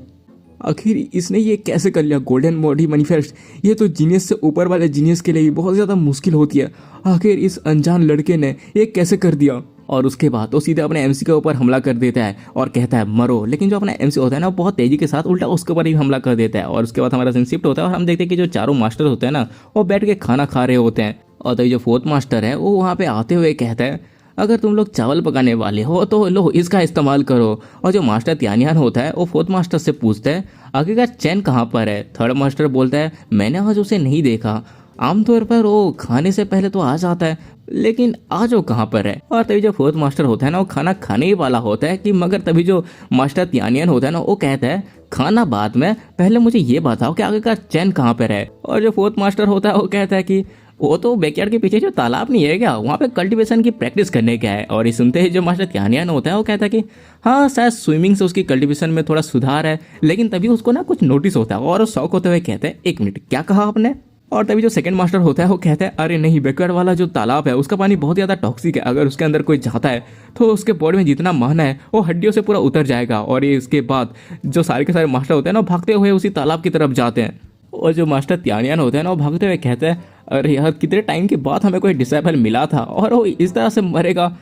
आखिर इसने ये कैसे कर लिया गोल्डन बॉडी मैनिफेस्ट, ये तो जीनियस से ऊपर वाले जीनियस के लिए बहुत ज़्यादा मुश्किल होती है। आखिर इस अनजान लड़के ने ये कैसे कर दिया। और उसके बाद तो सीधे अपने एमसी के ऊपर हमला कर देता है और कहता है मरो। लेकिन जो अपना एमसी होता है ना वो बहुत तेजी के साथ उल्टा उसके ऊपर ही हमला कर देता है और उसके बाद हमारा सीन शिफ्ट होता है और हम देखते हैं कि जो चारों मास्टर होते हैं ना वो बैठ के खाना खा रहे होते हैं। और तभी जो फोर्थ मास्टर है वो वहाँ पे आते हुए कहता है अगर तुम लोग चावल पकाने वाले हो तो लो इसका इस्तेमाल करो। और जो मास्टर त्यानियान होता है वो फोर्थ मास्टर से पूछता है आखिरकार चैन कहाँ पर है। थर्ड मास्टर बोलता है मैंने आज उसे नहीं देखा, आमतौर पर वो खाने से पहले तो आ जाता है लेकिन आज वो कहाँ पर है। और तभी जो फोर्थ मास्टर होता है ना वो खाना खाने ही वाला होता है कि मगर तभी जो मास्टर त्यानियन होता है ना वो कहता है खाना बाद में, पहले मुझे ये बताओ कि आखिरकार चैन कहाँ पर है। और जो फोर्थ मास्टर होता है वो कहता है कि वो तो बैकयार्ड के पीछे जो तालाब नहीं है क्या, वहाँ पे कल्टीवेशन की प्रैक्टिस करने का है। और ये सुनते ही जो मास्टर त्यानियन होता है वो कहता है कि हाँ शायद स्विमिंग से उसकी कल्टीवेशन में थोड़ा सुधार है। लेकिन तभी उसको ना कुछ नोटिस होता है और वो शौक होते हुए कहते हैं एक मिनट क्या कहा आपने। और तभी जो सेकंड मास्टर होता है वो कहता है अरे नहीं, बैकयार्ड वाला जो तालाब है उसका पानी बहुत ज़्यादा टॉक्सिक है, अगर उसके अंदर कोई जाता है तो उसके बॉडी में जितना मन है वो हड्डियों से पूरा उतर जाएगा। और ये इसके बाद जो सारे के सारे मास्टर होते हैं ना भागते हुए उसी तालाब की तरफ जाते हैं। और जो मास्टर त्यानियन होते हैं ना वो भागते हुए कहते हैं अरे यार कितने टाइम के बाद हमें कोई डिसाइपल मिला था और वो इस तरह से मरेगा,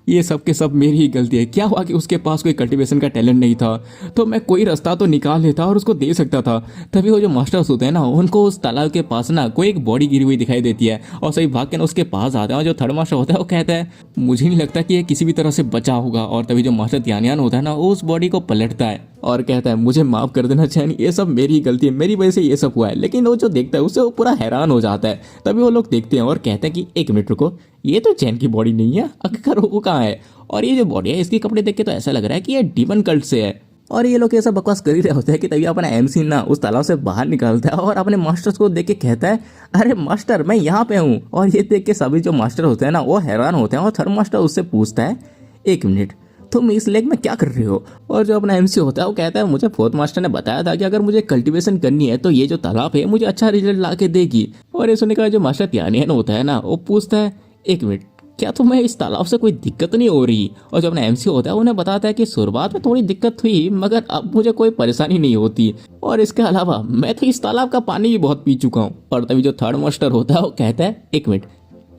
ये सब के सब मेरी ही गलती है। क्या हुआ कि उसके पास कोई कल्टीवेशन का टैलेंट नहीं था तो मैं कोई रास्ता तो निकाल लेता और उसको दे सकता था। तभी वो जो मास्टर्स होते हैं ना उनको उस तालाब के पास ना कोई एक बॉडी गिरी हुई दिखाई देती है और सही भाग के ना उसके पास आते हैं। और जो थर्ड मास्टर होता है वो कहता है मुझे नहीं लगता कि ये किसी भी तरह से बचा होगा। और तभी जो मास्टर त्यानियान होता है ना वो उस बॉडी को पलटता है और कहता है मुझे माफ़ कर देना चैन, ये सब मेरी गलती है, मेरी वजह से ये सब हुआ है। लेकिन वो जो देखता है उससे वो पूरा हैरान हो जाता है। तभी वो लोग देखते हैं और कहते हैं कि एक मिनट रुको, ये तो चैन की बॉडी नहीं है, आखिरकार वो कहाँ है। और ये जो बॉडी है इसके कपड़े देख के तो ऐसा लग रहा है कि ये डीमन कल्ट से है। और ये लोग ऐसा बकवास कर ही रहे होते हैं कि तभी अपना एमसी ना उस तालाब से बाहर निकलता है और अपने मास्टर्स को देख के कहता है अरे मास्टर मैं यहाँ पे हूँ। और ये देख के सभी जो मास्टर होते हैं ना वो हैरान होते हैं। और थर्ड मास्टर उससे पूछता है एक मिनट तुम इस लेक में क्या कर रहे हो? और जो अपना एमसी होता है वो कहता है मुझे फोर्थ मास्टर ने बताया था कि अगर मुझे कल्टीवेशन करनी है तो ये जो तालाब है मुझे अच्छा रिजल्ट ला के देगी। और ये सुनने का जो मास्टर त्यानियन होता है ना वो पूछता है एक मिनट, क्या तुम्हें इस तालाब से कोई दिक्कत नहीं हो रही? और जो अपना एमसी होता है उन्हें बताता है कि शुरुआत में थोड़ी दिक्कत हुई मगर अब मुझे कोई परेशानी नहीं होती, और इसके अलावा मैं तो इस तालाब का पानी भी बहुत पी चुका हूँ। और तभी जो थर्ड मास्टर होता है वो कहता है एक मिनट,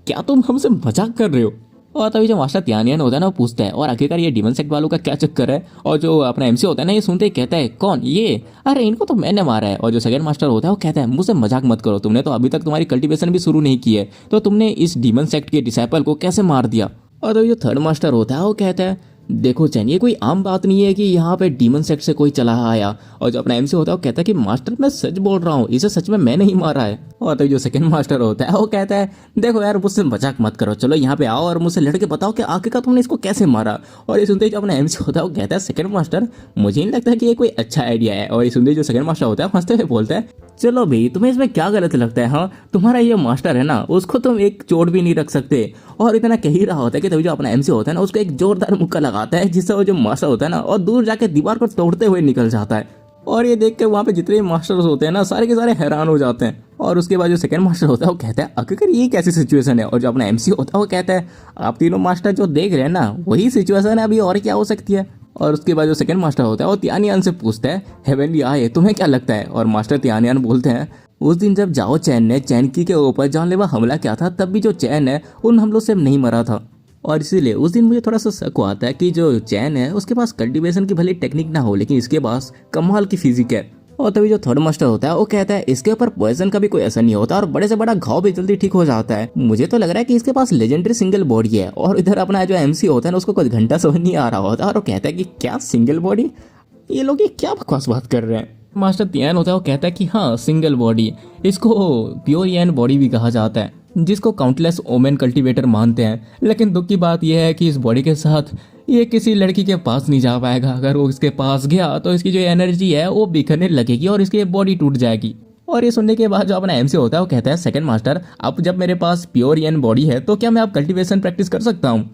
क्या तुम हमसे मजाक कर रहे हो? और तभी जो मास्टर त्यानियन होता है ना वो पूछता है और आखिरकार ये डीमन सेक्ट वालों का क्या चक्कर है? और जो अपना एमसी होता है ना ये सुनते ही कहता है कौन ये? अरे इनको तो मैंने मारा है। और जो सेकंड मास्टर होता है वो कहता है मुझसे मजाक मत करो, तुमने तो अभी तक तुम्हारी कल्टीवेशन भी शुरू नहीं की है, तो तुमने इस डीमन सेक्ट के डिसाइपल को कैसे मार दिया? और तभी जो थर्ड मास्टर होता है वो कहता है देखो चैन, ये कोई आम बात नहीं है कि यहाँ पे डीमन सेक्ट से कोई चला आया। और जो अपना एमसी होता है वो कहता है कि मास्टर मैं सच बोल रहा हूँ, इसे सच में मैंने ही मारा है। और तो जो सेकंड मास्टर होता है वो कहता है देखो यार मुझसे मजाक मत करो, चलो यहाँ पे आओ और मुझसे लड़के बताओ कि आखिरकार तुमने इसको कैसे मारा। और ये सुनते ही जो अपना एमसी होता है वो कहता है सेकंड मास्टर मुझे नहीं लगता कि ये कोई अच्छा आइडिया है। और ये सुनते ही जो सेकंड मास्टर होता है हंसते हुए बोलता है चलो भाई तुम्हें इसमें क्या गलत लगता है? हाँ तुम्हारा ये मास्टर है ना उसको तुम एक चोट भी नहीं रख सकते। और इतना कह ही रहा होता है कि तभी जो अपना एमसी होता है ना उसको एक जोरदार मुक्का लगाता है जिससे वो जो मास्टर होता है ना और दूर जाके दीवार को तोड़ते हुए निकल जाता है। और ये देख के वहाँ पे जितने मास्टर्स होते हैं ना सारे के सारे हैरान हो जाते हैं। और उसके बाद जो सेकंड मास्टर होता है वो कहता है आखिरकार ये कैसी सिचुएशन है? और जो अपना एमसी होता है वो कहता है आप तीनों मास्टर जो देख रहे हैं ना वही सिचुएशन है, अभी और क्या हो सकती है? और उसके बाद जो सेकंड मास्टर होता है वो त्यानियन से पूछता है हेवनली आए तुम्हें क्या लगता है? और मास्टर त्यानियन बोलते हैं उस दिन जब जाओ चैन ने चैनकी के ऊपर जानलेवा हमला किया था तब भी जो चैन है उन हमलों से नहीं मरा था, और इसीलिए उस दिन मुझे थोड़ा सा शक आता है कि जो चैन है उसके पास कल्टीवेशन की भले टेक्निक ना हो लेकिन इसके पास कमाल की फिजिक है। और तभी जो थर्ड मास्टर होता है वो कहता है इसके ऊपर पॉइजन का भी कोई असर नहीं होता और बड़े से बड़ा घाव भी जल्दी ठीक हो जाता है। मुझे तो लग रहा है कि इसके पास लेजेंडरी सिंगल बॉडी है। और इधर अपना जो एमसी होता है ना उसको कुछ घंटा समझ नहीं आ रहा होता और वो कहता है कि क्या सिंगल बॉडी, ये लोग ये क्या बकवास बात कर रहे हैं? मास्टर त्यान होता है वो कहता है कि हाँ सिंगल बॉडी, इसको प्योर यन बॉडी भी कहा जाता है जिसको काउंटलेस ओमेन कल्टीवेटर मानते हैं। लेकिन दुख की बात यह है कि इस बॉडी के साथ ये किसी लड़की के पास नहीं जा पाएगा। अगर वो इसके पास गया तो इसकी जो एनर्जी है वो बिखरने लगेगी और इसकी बॉडी टूट जाएगी। और ये सुनने के बाद जो अपना एमसी होता है वो कहता है सेकंड मास्टर अब जब मेरे पास प्योर यन बॉडी है तो क्या मैं अब कल्टीवेशन प्रैक्टिस कर सकता हूँ?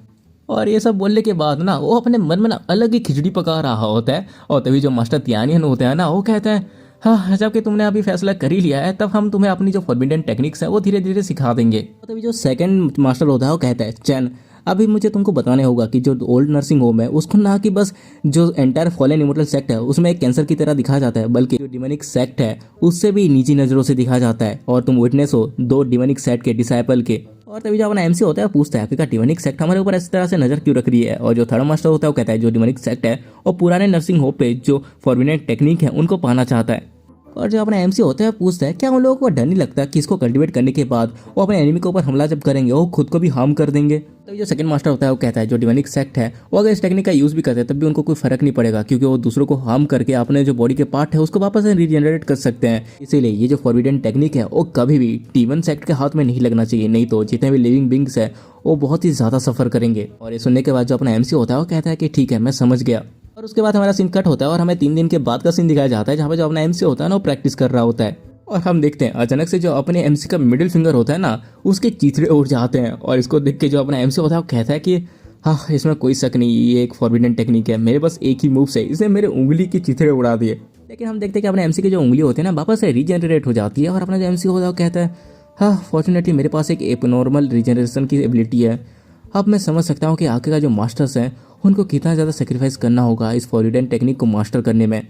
और ये सब बोलने के बाद ना वो अपने मन में ना अलग ही खिचड़ी पका रहा होता है। और तभी जो मास्टर त्यानियन होता है ना वो कहता है हाँ जबकि तुमने अभी फैसला कर ही लिया है तब हम तुम्हें अपनी जो फॉरबिडन टेक्निक्स है वो धीरे धीरे सिखा देंगे। तभी जो सेकंड मास्टर होता है वो कहता है चैन अभी मुझे तुमको बताने होगा कि जो ओल्ड नर्सिंग होम है उसको ना कि बस जो एंटायर फॉलन इमोर्टल सेक्ट है उसमें एक कैंसर की तरह दिखाया जाता है बल्कि जो डिमोनिक सेक्ट है उससे भी निजी नजरों से दिखाया जाता है। और तुम विटनेस हो दो डिमोनिक सेक्ट के डिसाइपल के। और तभी जो अपना एमसी होता है पूछता है कि डिमोनिक सेक्ट हमारे ऊपर इस तरह से नजर क्यों रख रही है? और जो थर्ड मास्टर होता है वो कहता है जो डिमोनिक सेक्ट है और पुराने नर्सिंग होम पे जो फॉरबिडन टेक्निक है उनको पाना चाहता है। और जो अपना एमसी होता है पूछता है क्या उन लोगों को डर नहीं लगता कि इसको कल्टीवेट करने के बाद वो अपने एनिमी के ऊपर हमला जब करेंगे वो खुद को भी हार्म कर देंगे? तो जो सेकंड मास्टर होता है वो कहता है जो डिमोनिक सेक्ट है वो अगर इस टेक्निक का यूज भी करते हैं तब भी उनको कोई फर्क नहीं पड़ेगा क्योंकि वो दूसरों को हार्म करके अपने जो बॉडी के पार्ट है उसको वापस से रीजनरेट कर सकते हैं। इसीलिए ये जो फॉरबिडन टेक्निक है वो कभी भी डीमन सेक्ट के हाथ में नहीं लगना चाहिए, नहीं तो जितने भी लिविंग बींग्स है वो बहुत ही ज्यादा सफर करेंगे। और ये सुनने के बाद जो अपना एमसी होता है वो कहता है कि ठीक है मैं समझ गया। और उसके बाद हमारा सीन कट होता है और हमें 3 दिन के बाद का सीन दिखाया जाता है जहाँ पे जो अपना एमसी होता है ना वो प्रैक्टिस कर रहा होता है। और हम देखते हैं अचानक से जो अपने एमसी का मिडिल फिंगर होता है ना उसके चीथड़े उड़ जाते हैं। और इसको देख के जो अपना एमसी होता है वो कहता है कि हाँ इसमें कोई शक नहीं, ये एक फॉरबिडन टेक्निक है, मेरे बस एक ही मूव से इसने मेरे उंगली की चीथड़े उड़ा दिए। लेकिन हम देखते हैं कि अपने एमसी की जो उंगली होती है ना वापस से रीजनरेट हो जाती है। और अपना जो एमसी होता है वो कहता है हाँ फॉर्चुनेटली मेरे पास एक एबनॉर्मल रीजनरेशन की एबिलिटी है। अब मैं समझ सकता हूँ कि आगे का जो मास्टर्स हैं उनको कितना ज़्यादा सेक्रीफाइस करना होगा इस फॉरबिडन टेक्निक को मास्टर करने में।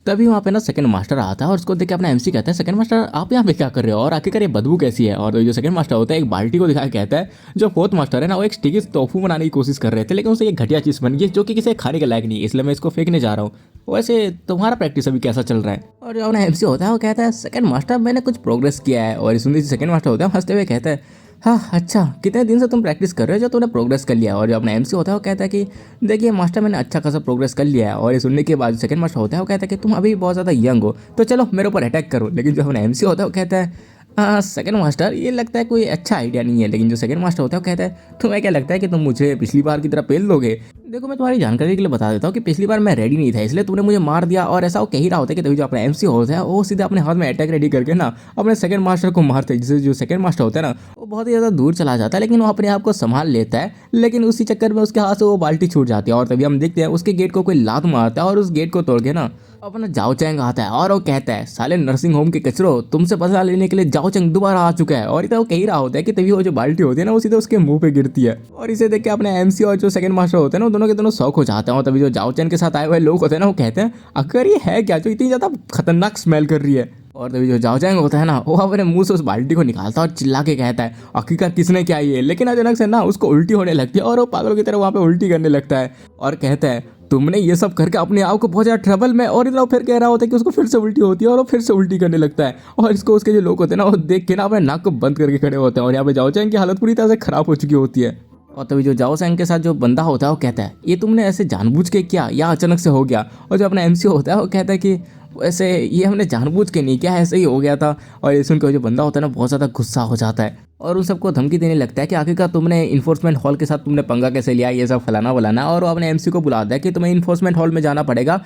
तभी वहाँ पे ना सेकंड मास्टर आता है और उसको देख के अपना एमसी कहता है सेकंड मास्टर आप यहाँ पे क्या कर रहे हो और आखिरकार ये बदबू कैसी है? और जो सेकंड मास्टर होता है एक बाल्टी को दिखा के कहता है जो फोर्थ मास्टर है ना वो एक स्टिकी टोफू बनाने की कोशिश कर रहे थे लेकिन उसे एक घटिया चीज़ बन गई जो कि किसी खाने के लायक नहीं है, इसलिए मैं इसको फेंकने जा रहा हूँ। वैसे तुम्हारा प्रैक्टिस अभी कैसा चल रहा है? और जो अपना एमसी होता है वो कहता है सेकंड मास्टर मैंने कुछ प्रोग्रेस किया है। और सुनते सेकंड मास्टर होता है हंसते हुए कहता है हाँ अच्छा कितने दिन से तुम प्रैक्टिस कर रहे हो जो तुमने प्रोग्रेस कर लिया? और जो अपना एमसी होता है वो कहता है कि देखिए मास्टर मैंने अच्छा खासा प्रोग्रेस कर लिया है। और ये सुनने के बाद सेकंड मास्टर होता है वो कहता है कि तुम अभी बहुत ज़्यादा यंग हो तो चलो मेरे ऊपर अटैक करो। लेकिन जो अपना एमसी होता है वो कहता है सेकंड मास्टर, ये लगता है कोई अच्छा आइडिया नहीं है। लेकिन जो सेकंड मास्टर होता है वो कहता है तुम्हें क्या लगता है कि तुम मुझे पिछली बार की तरह पेल दोगे? देखो मैं तुम्हारी जानकारी के लिए बता देता हूँ कि पिछली बार मैं रेडी नहीं था, इसलिए तुमने मुझे मार दिया। और ऐसा वो कह ही रहा होता है कि तभी जो अपना एमसी होता है वो सीधे अपने हाथ में अटैक रेडी करके ना अपने सेकंड मास्टर को मारते हैं, जिससे जो सेकंड मास्टर होता है ना वो बहुत ही ज़्यादा दूर चला जाता है, लेकिन वो अपने आप को संभाल लेता है। लेकिन उसी चक्कर में उसके हाथ से वो बाल्टी छूट जाती है और तभी हम देखते हैं उसके गेट को कोई लात मारता है और उस गेट को तोड़ के ना अपना जाओ चैंग आता है और वो कहता है साले नर्सिंग होम के कचरो, तुमसे बदला लेने के लिए जाओ चैंग दोबारा आ चुका है। और इतना वो कह ही रहा होता है कि तभी वो जो बाल्टी होती है ना वो सीधे उसके मुंह पे गिरती है और इसे देख के अपने एमसी और जो सेकंड मास्टर होते हैं ना दोनों के दोनों शौक हो जाते हैं। और तभी जो जाओ चैन के साथ आए हुए लोग होते हैं ना वो कहते हैं अगर ये है क्या जो इतनी ज्यादा खतरनाक स्मेल कर रही है। और तभी जो जाओ चैंग होता है ना वो अपने मुंह से उस बाल्टी को निकालता है और चिल्ला के कहता है आखिरकार किसने क्या ये। लेकिन अचानक से ना उसको उल्टी होने लगती है और वो पागलों की तरह वहाँ पे उल्टी करने लगता है और कहता है तुमने ये सब करके अपने आप को बहुत ज़्यादा ट्रबल में। और इतना फिर कह रहा होता है कि उसको फिर से उल्टी होती है और वो फिर से उल्टी करने लगता है। और इसको उसके जो लोग होते हैं ना वो देख के ना अपने नाक को बंद करके खड़े होते हैं और यहाँ पे जाओ चैंग की हालत पूरी तरह से खराब हो चुकी होती है। और तभी जो जाओ चैंग के साथ जो बंदा होता है वो कहता है ये तुमने ऐसे जानबूझ के किया या अचानक से हो गया? और जो अपना एमसी होता है वो कहता है कि वैसे ये हमने जानबूझ के नहीं किया, ऐसे ही हो गया था। और ये सुनकर जो बंदा होता है ना बहुत ज़्यादा गुस्सा हो जाता है और उन सबको धमकी देने लगता है कि आखिरकार तुमने इन्फोर्समेंट हॉल के साथ तुमने पंगा कैसे लिया, ये सब फलाना वलाना। और वो अपने एमसी को बुलाता है कि तुम्हें इन्फोर्समेंट हॉल में जाना पड़ेगा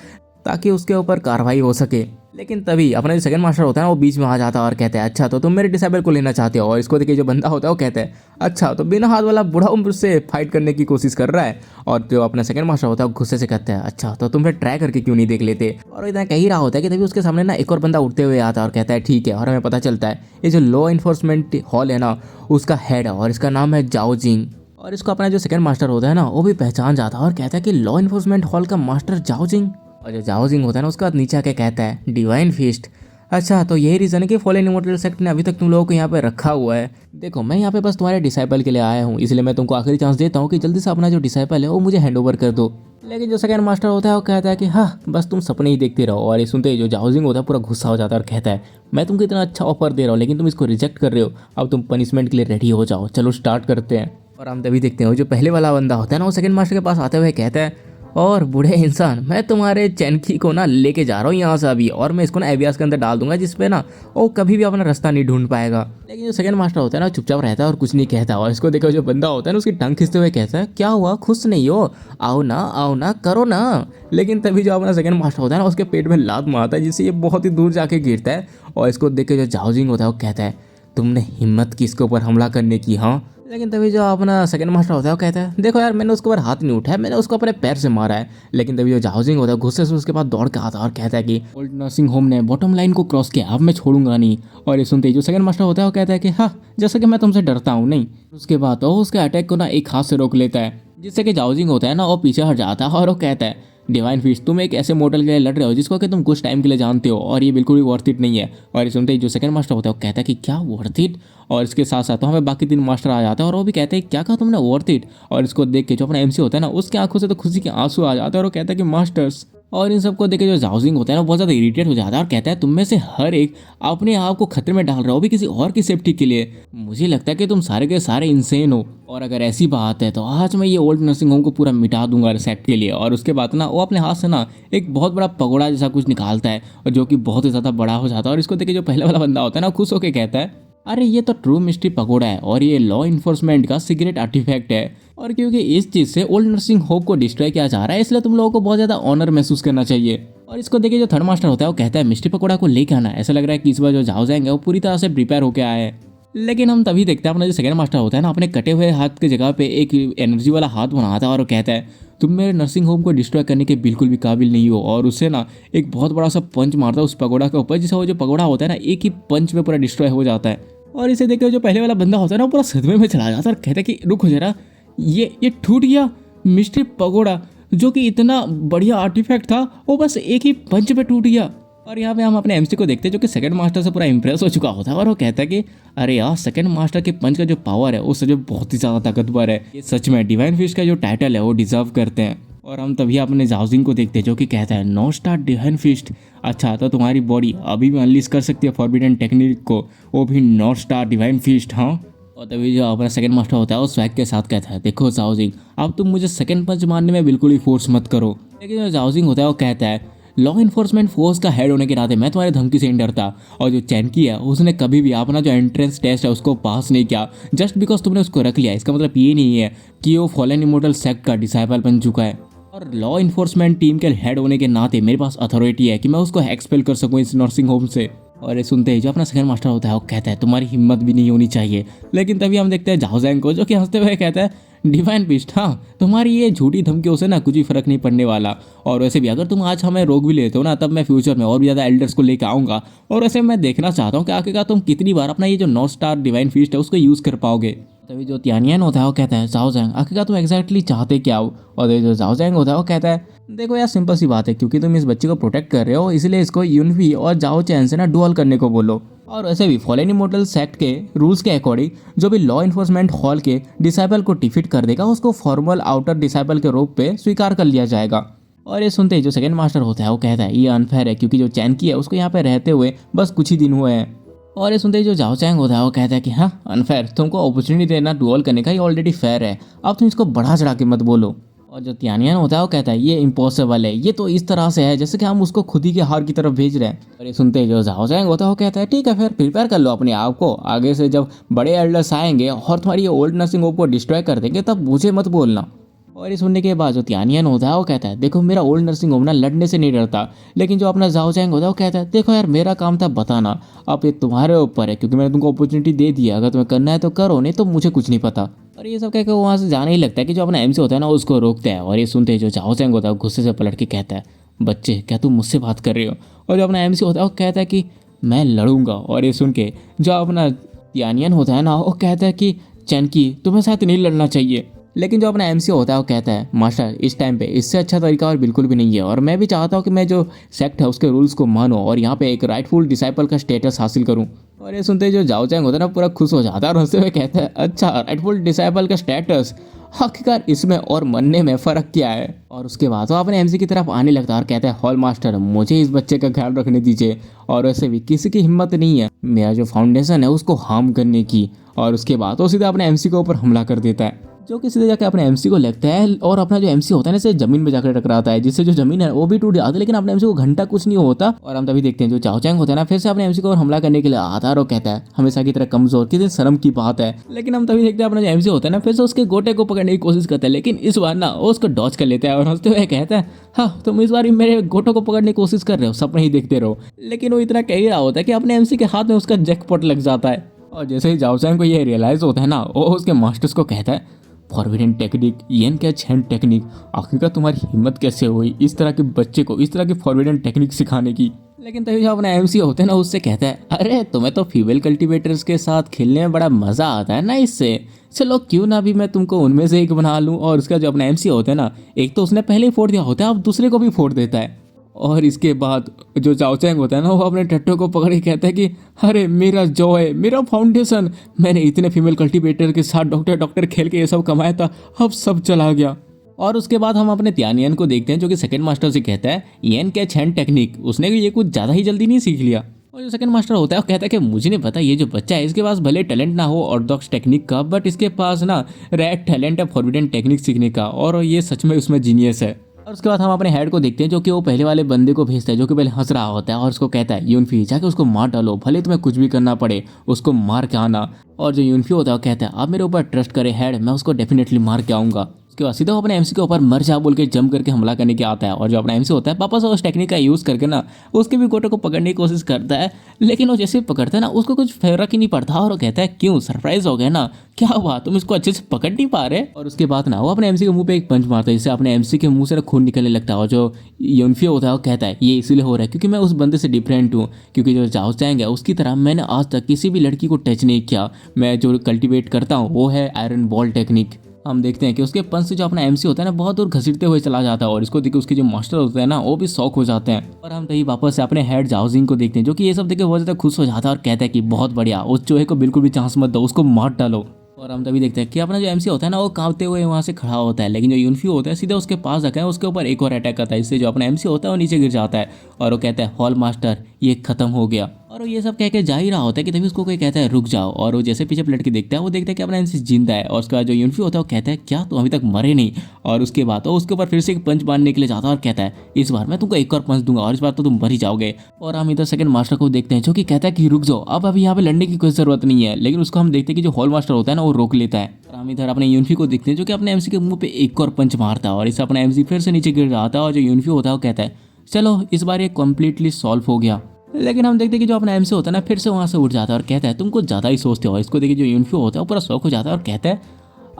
ताकि उसके ऊपर कार्रवाई हो सके। लेकिन तभी अपना जो सेकंड मास्टर होता है ना वो बीच में आ जाता है और कहता है अच्छा तो तुम मेरे डिसेबल को लेना चाहते हो? और इसको देखिए जो बंदा होता है वो कहता है अच्छा तो बिना हाथ वाला बूढ़ा मुझसे फाइट करने की कोशिश कर रहा है। और जो अपना सेकंड मास्टर होता है वो गुस्से से कहता है अच्छा तो तुम फिर ट्राई करके क्यों नहीं देख लेते? और इतना कह ही रहा होता है कि तभी उसके सामने ना एक और बंदा उठते हुए आता है और कहता है ठीक है। और हमें पता चलता है ये जो लॉ इन्फोर्समेंट हॉल है ना उसका हेड है और इसका नाम है जाओ जिंग। और इसको अपना जो सेकंड मास्टर होता है ना वो भी पहचान जाता है और कहता है कि लॉ इन्फोर्समेंट हॉल का मास्टर जाओ जिंग। और जो जाओ जिंग होता है ना उसका नीचे आके कहता है डिवाइन फीस्ट। अच्छा तो यही रीज़न है कि फॉलन इमोर्टल सेक्ट ने अभी तक तुम लोगों को यहाँ पे रखा हुआ है। देखो मैं यहाँ पे बस तुम्हारे डिसाइपल के लिए आया हूँ, इसलिए मैं तुमको आखिरी चांस देता हूँ कि जल्दी से अपना जो डिसाइपल है वो मुझे हैंड ओवर कर दो। लेकिन जो सेकंड मास्टर होता है वो कहता है कि हाँ बस तुम सपने ही देखते रहो। और ये सुनते ही जो जाओजिंग होता है पूरा गुस्सा हो जाता है और कहता है मैं तुमको इतना अच्छा ऑफर दे रहा हूँ लेकिन तुम इसको रिजेक्ट कर रहे हो, अब तुम पनिशमेंट के लिए रेडी हो जाओ, चलो स्टार्ट करते हैं। और हम तभी देखते हैं जो पहले वाला बंदा होता है ना वो सेकंड मास्टर के पास आते हुए कहता है और बूढ़े इंसान मैं तुम्हारे चैनकी को ना लेके जा रहा हूँ यहाँ से अभी, और मैं इसको ना एवियास के अंदर डाल दूंगा जिसपे ना वो कभी भी अपना रास्ता नहीं ढूंढ पाएगा। लेकिन जो सेकंड मास्टर होता है ना चुपचाप रहता है और कुछ नहीं कहता। और इसको देखो जो बंदा होता है ना उसकी टंग खींचते हुए कहता है क्या हुआ, खुश नहीं हो? आओ ना करो ना। लेकिन तभी जो अपना सेकंड मास्टर होता है ना उसके पेट में लात मारता है जिससे ये बहुत ही दूर जाके गिरता है। और इसको देख के जो जाओजिंग होता है वो कहता है तुमने हिम्मत की इसके ऊपर हमला करने की? हाँ। लेकिन तभी जो अपना सेकंड मास्टर होता है वो कहता है देखो यार मैंने उसके ऊपर हाथ नहीं उठाया, मैंने उसको अपने पैर से मारा है। लेकिन तभी जो जाओजिंग होता है गुस्से से उसके पास दौड़ के आता है और कहता है कि ओल्ड नर्सिंग होम ने बॉटम लाइन को क्रॉस किया, अब मैं छोड़ूंगा नहीं। और ये सुनते ही जो सेकंड मास्टर होता है वो कहता है कि हाँ जैसा कि मैं तुमसे डरता हूँ नहीं। उसके बाद वो उसके अटैक को ना एक हाथ से रोक लेता है जिससे कि जाओजिंग होता है ना वो पीछे हट जाता है और वो कहता है डिवाइन फिस्ट तुम एक ऐसे मॉडल के लिए लड़ रहे हो जिसको कि तुम कुछ टाइम के लिए जानते हो और ये बिल्कुल भी वर्थ इट नहीं है। और ये सुनते ही जो सेकंड मास्टर होता है वो कहता है कि क्या वर्थ इट? और इसके साथ साथ तो हमें बाकी 3 मास्टर आ जाते हैं और वो भी कहते हैं क्या कहा तुमने वर्थ इट? और इसको देख के जो अपना एमसी होता है ना उसकी आंखों से तो खुशी के आंसू आ जाते हैं और वो कहता है कि मास्टर्स। और इन सबको देख के जो जाओजिंग होता है ना बहुत ज़्यादा इरिटेट हो जाता है और कहता है तुम में से हर एक अपने आप को खतरे में डाल रहा हो भी किसी और की सेफ्टी के लिए। मुझे लगता है कि तुम सारे के सारे इंसेन हो और अगर ऐसी बात है तो आज मैं ये ओल्ड नर्सिंग होम को पूरा मिटा दूंगा रिसेप्ट के लिए। और उसके बाद ना वो अपने हाथ से ना एक बहुत बड़ा पगोड़ा जैसा कुछ निकालता है और जो कि बहुत ही ज़्यादा बड़ा हो जाता है। और इसको देख के जो पहले वाला बंदा होता है ना खुश होकर कहता है अरे ये तो ट्रू मिस्ट्री पगोड़ा है और ये लॉ इन्फोर्समेंट का सीक्रेट आर्टिफैक्ट है। और क्योंकि इस चीज़ से ओल्ड नर्सिंग होम को डिस्ट्रॉय किया जा रहा है इसलिए तुम लोगों को बहुत ज़्यादा ऑनर महसूस करना चाहिए। और इसको देखिए जो थर्ड मास्टर होता है वो कहता है मिस्ट्री पकौड़ा को लेके आना। ऐसा लग रहा है कि इस बार जो जाओ जाएंगे वो पूरी तरह से प्रिपेयर होकर आए हैं। लेकिन हम तभी देखते हैं अपना जो सेकंड मास्टर होता है ना अपने कटे हुए हाथ की जगह पे एक एनर्जी वाला हाथ बनाता है और वो कहता है तुम मेरे नर्सिंग होम को डिस्ट्रॉय करने के बिल्कुल भी काबिल नहीं हो। और उससे ना एक बहुत बड़ा सा पंच मारता है उस पकौड़ा के ऊपर जिससे वो जो पकौड़ा होता है ना एक ही पंच में पूरा डिस्ट्रॉय हो जाता है। और इसे देखकर जो पहले वाला बंदा होता है ना वो पूरा सदमे में चला जाता है और कहता है कि रुको जरा ये टूट गया मिस्ट्री पगोड़ा जो कि इतना बढ़िया आर्टिफैक्ट था वो बस एक ही पंच पे टूट गया। और यहाँ पे हम अपने एमसी को देखते हैं जो कि सेकंड मास्टर से पूरा इंप्रेस हो चुका होता है और वो कहता है कि अरे यार सेकंड मास्टर के पंच का जो पावर है वो सच में बहुत ही ज़्यादा ताकतवर है, ये सच में डिवाइन फिस्ट का जो टाइटल है वो डिजर्व करते हैं। और हम तभी अपने जाओजिंग को देखते हैं जो कि कहता है नो स्टार डिवाइन फिस्ट। अच्छा तो तुम्हारी बॉडी अभी भी अनलीज कर सकती है फॉरबिडन टेक्निक को, वो भी नॉर्थ स्टार डिवाइन फिस्ट। हाँ। और तभी जो अपना सेकंड मास्टर होता है वो स्वैग के साथ कहता है देखो जाओजिंग अब तुम मुझे सेकंड पंच मारने में बिल्कुल ही फोर्स मत करो। लेकिन जो जाओजिंग होता है वो कहता है लॉ इन्फोर्समेंट फोर्स का हेड होने के नाते मैं तुम्हारी धमकी से नहीं डरता। और जो चैनकी है उसने कभी भी अपना जो एंट्रेंस टेस्ट है उसको पास नहीं किया। जस्ट बिकॉज तुमने उसको रख लिया इसका मतलब ये नहीं है कि वो फॉलन इमोर्टल सेक्ट का डिसाइपल बन चुका है। और लॉ इन्फोर्समेंट टीम के हेड होने के नाते मेरे पास अथॉरिटी है कि मैं उसको एक्सपेल कर सकूं इस नर्सिंग होम से। और ये सुनते ही जो अपना सेकंड मास्टर होता है वो कहता है तुम्हारी हिम्मत भी नहीं होनी चाहिए। लेकिन तभी हम देखते हैं झाओ ज़ैंग को जो कि हंसते हुए कहता है डिवाइन बीस्ट, हाँ तुम्हारी ये झूठी धमकियों से ना कुछ भी फर्क नहीं पड़ने वाला। और वैसे भी अगर तुम आज हमें रोक भी लेते हो ना तब मैं फ्यूचर में और भी ज़्यादा एल्डर्स को लेकर आऊँगा। और वैसे मैं देखना चाहता हूँ कि आखिरकार तुम कितनी बार अपना ये जो नॉर्थ स्टार डिवाइन फीस्ट है उसको यूज़ कर पाओगे। तभी जो तियानियन होता है वो कहता है झाओ ज़ैंग आखिरकार तुम एग्जैक्टली चाहते क्या हो। और जो झाओ ज़ैंग होता है वो कहता है देखो यार सिंपल सी बात है, क्योंकि तुम इस बच्चे को प्रोटेक्ट कर रहे हो इसलिए इसको यूनफी और जाओ चैन से ना डुअल करने को बोलो। और वैसे भी फॉलन इमोर्टल सेक्ट के रूल्स के अकॉर्डिंग जो भी लॉ इन्फोर्समेंट हॉल के डिसाइपल को डिफीट कर देगा उसको फॉर्मल आउटर डिसाइपल के रूप पे स्वीकार कर लिया जाएगा। और ये सुनते ही जो सेकंड मास्टर होता है वो कहता है ये अनफेयर है क्योंकि जो चैनकी है उसको यहाँ पे रहते हुए बस कुछ ही दिन हुए हैं। और ये सुनते ही जो झाओ चैंग होता है वो कहता है कि हाँ अनफेयर, तुमको अपॉर्चुनिटी देना डुअल करने का ये ऑलरेडी फेयर है, अब तुम इसको बढ़ा चढ़ा के मत बोलो। और जो तियानियन होता है वो कहता है ये इम्पॉसिबल है, ये तो इस तरह से है जैसे कि हम उसको खुद ही के हार की तरफ भेज रहे हैं। और ये सुनते ही जो झाओ चैंग होता है वो कहता है ठीक है फिर प्रिपेयर कर लो अपने आप को, आगे से जब बड़े एल्डर्स आएंगे और तुम्हारी ये ओल्ड नर्सिंग होम को डिस्ट्रॉय कर देंगे तब मुझे मत बोलना। और ये सुनने के बाद जो तियानियन होता है वो कहता है देखो मेरा ओल्ड नर्सिंग होम ना लड़ने से नहीं डरता। लेकिन जो अपना झाओ चैंग होता है वो कहता है देखो यार मेरा काम था बताना, अब ये तुम्हारे ऊपर है क्योंकि मैंने तुमको अपॉर्चुनिटी दे दिया, अगर तुम्हें करना है तो करो नहीं तो मुझे कुछ नहीं पता। और ये सब कहकर वो वहाँ से जाने ही लगता है कि जो अपना एमसी होता है ना उसको रोकता है। और ये सुनते ही जो झाओ चैंग होता है वो गुस्से से पलट के कहता है बच्चे क्या तुम मुझसे बात कर रहे हो। और जो अपना एमसी होता है वो कहता है कि मैं लड़ूंगा। और ये सुन के जो अपना तियानियन होता है ना वो कहता है कि चैनकी तुम्हें साथ नहीं लड़ना चाहिए। लेकिन जो अपना एमसी होता है वो कहता है मास्टर इस टाइम पे इससे अच्छा तरीका और बिल्कुल भी नहीं है, और मैं भी चाहता हूँ कि मैं जो सेक्ट है उसके रूल्स को मानूं और यहाँ पे एक राइटफुल डिसाइपल का स्टेटस हासिल करूँ। और ये सुनते ही जो झाओ चैंग होता है ना पूरा खुश हो जाता है और हंसते हुए कहता है अच्छा राइटफुल डिसाइपल का स्टेटस, आखिरकार इसमें और मनने में फ़र्क क्या है। और उसके बाद वो अपने एमसी की तरफ आने लगता है और कहता है हॉल मास्टर मुझे इस बच्चे का ख्याल रखने दीजिए, और वैसे भी किसी की हिम्मत नहीं है मेरा जो फाउंडेशन है उसको हार्म करने की। और उसके बाद वो सीधा अपने एमसी के ऊपर हमला कर देता है जो कि सीधे जाके अपने एमसी को लगता है और अपना जो एमसी होता है ना इसे जमीन में जाकर टकराता है जिससे जो जमीन है वो भी टूट जाती है। लेकिन अपने एमसी को घंटा कुछ नहीं होता। और हम तभी देखते हैं जो झाओ चैंग होता है ना फिर से अपने एमसी को हमला करने के लिए आता है और कहता है हमेशा की तरह कमजोर, कितनी शर्म की बात है। लेकिन हम तभी देखते हैं अपना जो एमसी होता है ना फिर से उसके गोटे को पकड़ने की कोशिश करता है, लेकिन इस बार ना वो उसको डॉच कर लेता है और हंसते हुए कहता है हाँ तुम इस बार मेरे गोटों को पकड़ने की कोशिश कर रहे हो, सपने ही देखते रहो। लेकिन वो इतना कह ही रहा होता है कि अपने एमसी के हाथ में उसका जैकपॉट लग जाता है। और जैसे ही झाओ चैंग को ये रियलाइज होता है ना वो उसके मास्टर्स को कहता है फॉरबिडन टेक्निक येन क्या छेन टेक्निक, आखिरकार तुम्हारी हिम्मत कैसे हुई इस तरह के बच्चे को इस तरह की फॉरबिडन टेक्निक सिखाने की। लेकिन तभी जो अपना एमसी होते हैं ना उससे कहता है अरे तुम्हें तो फीमेल कल्टीवेटर्स के साथ खेलने में बड़ा मज़ा आता है ना इससे, चलो क्यों ना भी मैं तुमको उनमें से एक बना लूँ। और उसका जो अपना एमसी होता है ना एक तो उसने पहले ही फोड़ दिया होता है अब दूसरे को भी फोड़ देता है। और इसके बाद जो झाओ चैंग होता है ना वो अपने टट्टो को पकड़ के कहता है कि अरे मेरा जॉय मेरा फाउंडेशन, मैंने इतने फीमेल कल्टीवेटर के साथ डॉक्टर डॉक्टर खेल के ये सब कमाया था, अब सब चला गया। और उसके बाद हम अपने तियानियन को देखते हैं जो कि सेकंड मास्टर से कहता है येन क्या छेन टेक्निक, उसने ये कुछ ज़्यादा ही जल्दी नहीं सीख लिया। और जो सेकंड मास्टर होता है वो कहता है कि मुझे नहीं पता ये जो बच्चा है इसके पास भले टैलेंट ना हो ऑर्थोडॉक्स टेक्निक का, बट इसके पास ना रेड टैलेंट है फॉरबिडन टेक्निक सीखने का, और ये सच में उसमें जीनियस है। और उसके बाद हम अपने हेड को देखते हैं जो कि वो पहले वाले बंदे को भेजता है जो कि पहले हंस रहा होता है और उसको कहता है यूनफी जाके उसको मार डालो, भले तुम्हें कुछ भी करना पड़े उसको मार के आना। और जो यूनफी होता है वो कहता है आप मेरे ऊपर ट्रस्ट करे हेड, मैं उसको डेफिनेटली मार के आऊँगा। उसके बाद सीधा अपने एमसी के ऊपर मर जा बोल के जम करके हमला करने के आता है। और जो अपना एमसी होता है वापस उस टेक्निक का यूज़ करके ना उसके भी गोटे को पकड़ने की कोशिश करता है, लेकिन वो जैसे पकड़ता है ना उसको कुछ फर्क ही नहीं पड़ता और वो कहता है क्यों सरप्राइज हो गया ना, क्या हुआ तुम इसको अच्छे से पकड़ नहीं पा रहे। और उसके बाद ना वो अपने एमसी के मुंह पे एक पंच मारता है जिससे अपने एमसी के मुंह से खून निकलने लगता है। और जो यूनफी होता है वो कहता है ये इसीलिए हो रहा है क्योंकि मैं उस बंदे से डिफरेंट हूँ, क्योंकि जो झाओ चैंग है उसकी तरह मैंने आज तक किसी भी लड़की को टच नहीं किया, मैं जो कल्टिवेट करता हूँ वो है आयरन बॉल टेक्निक। हम देखते हैं कि उसके पंच से जो अपना एमसी होता है ना बहुत दूर घसीटते हुए चला जाता है और इसको देख के उसके जो मास्टर होते हैं ना वो भी शौक हो जाते हैं। और हम तभी वापस से अपने हेड झाओ जिंग को देखते हैं जो कि ये सब देख के बहुत ज़्यादा खुश हो जाता है और कहता है कि बहुत बढ़िया, उस चूहे को बिल्कुल भी चांस मत दो, उसको मार डालो। और हम तभी देखते हैं कि अपना जो एमसी होता है ना वो कांपते हुए वहाँ से खड़ा होता है, लेकिन जो यूनफी होता है सीधा उसके पास जाकर उसके ऊपर एक और अटैक करता है, इससे जो अपना एमसी होता है वो नीचे गिर जाता है और वो कहता है हॉल मास्टर ये खत्म हो गया। और वो ये सब कह के जा ही रहा होता है कि तभी उसको कोई कहता है रुक जाओ, और वो जैसे पीछे पलट के देखता है, वो देखता है कि अपना एमसी जिंदा है। और उसके बाद जो यूनिफी होता है वो कहता है क्या तुम अभी तक मरे नहीं। और उसके बाद वो उसके ऊपर फिर से एक पंच मारने के लिए जाता है और कहता है इस बार मैं तुमको एक और पंच दूंगा और इस बार तो तुम मर ही जाओगे। और हम इधर सेकंड मास्टर को देखते हैं जो कि कहता है कि रुक जाओ, अब अभी यहाँ पे लड़ने की कोई जरूरत नहीं है। लेकिन उसको हम देखते हैं कि जो हॉल मास्टर होता है ना वो रोक लेता है। और हम इधर अपने यूनिफी को देखते हैं जो कि अपने एमसी के मुंह पे एक और पंच मारता है और इससे अपना एमसी फिर से नीचे गिर जाता है। और जो यूनिफी होता है वो कहता है चलो इस बार ये कम्प्लीटली सॉल्व हो गया। लेकिन हम देखते हैं कि जो अपना एमसी होता है ना फिर से वहाँ से उठ जाता है और कहता है तुम कुछ ज़्यादा ही सोचते हो। इसको देखिए जो यूनिफी होता है वो पूरा शौक हो जाता है और कहता है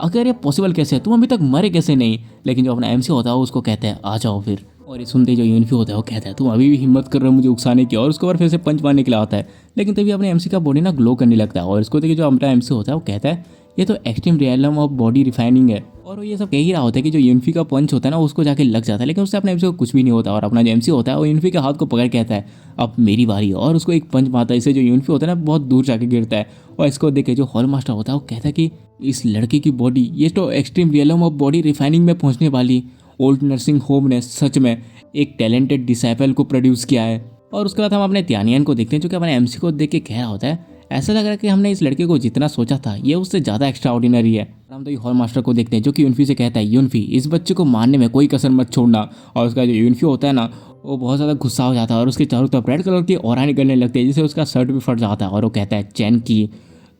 अगर ये पॉसिबल कैसे है, तुम अभी तक मरे कैसे नहीं। लेकिन जो अपना एमसी होता है वो उसको कहता है आ जाओ फिर। और ये सुनते ही जो यूनिफी होता है वो कहता है तुम अभी भी हिम्मत कर रहे हो मुझे उकसाने की, और उसके बाद फिर से पंच मारने के लिए आता है। लेकिन तभी अपने एमसी का बॉडी ना ग्लो करने लगता है और इसको देखिए जो अपना एमसी होता है वो कहता है ये तो extreme realm of body refining है। और वो ये सब कह ही रहा होता है कि जो यूनिफी का पंच होता है ना उसको जाके लग जाता है, लेकिन उससे अपने एमसी को कुछ भी नहीं होता। और अपना जो एमसी होता है वो यूनिफी के हाथ को पकड़ कहता है अब मेरी बारी है, और उसको एक पंच मारता है। इससे जो यूनिफी होता है ना बहुत दूर जाके गिरता है। और इसको देख के जो हॉल मास्टर होता है वो कहता है कि इस लड़के की बॉडी ये तो extreme realm of body refining में पहुंचने वाली ओल्ड नर्सिंग होम ने सच में एक टैलेंटेड डिसाइपल को प्रोड्यूस किया है। और उसके बाद हम अपने त्यानियन को देखते हैं जो कि अपने एमसी को देख के कह रहा होता है ऐसा लग रहा है कि हमने इस लड़के को जितना सोचा था ये उससे ज़्यादा एक्स्ट्रा ऑर्डिनरी है। हम तो ये हॉल मास्टर को देखते हैं जो कि यूनिफी से कहता है यूनिफी इस बच्चे को मारने में कोई कसर मत छोड़ना। और उसका जो यूनिफी होता है ना वो बहुत ज़्यादा गुस्सा हो जाता है और उसके चारों तरफ रेड कलर की ऑरा निकलने लगती है जिससे उसका शर्ट भी फट जाता है। और वो कहता है चैन की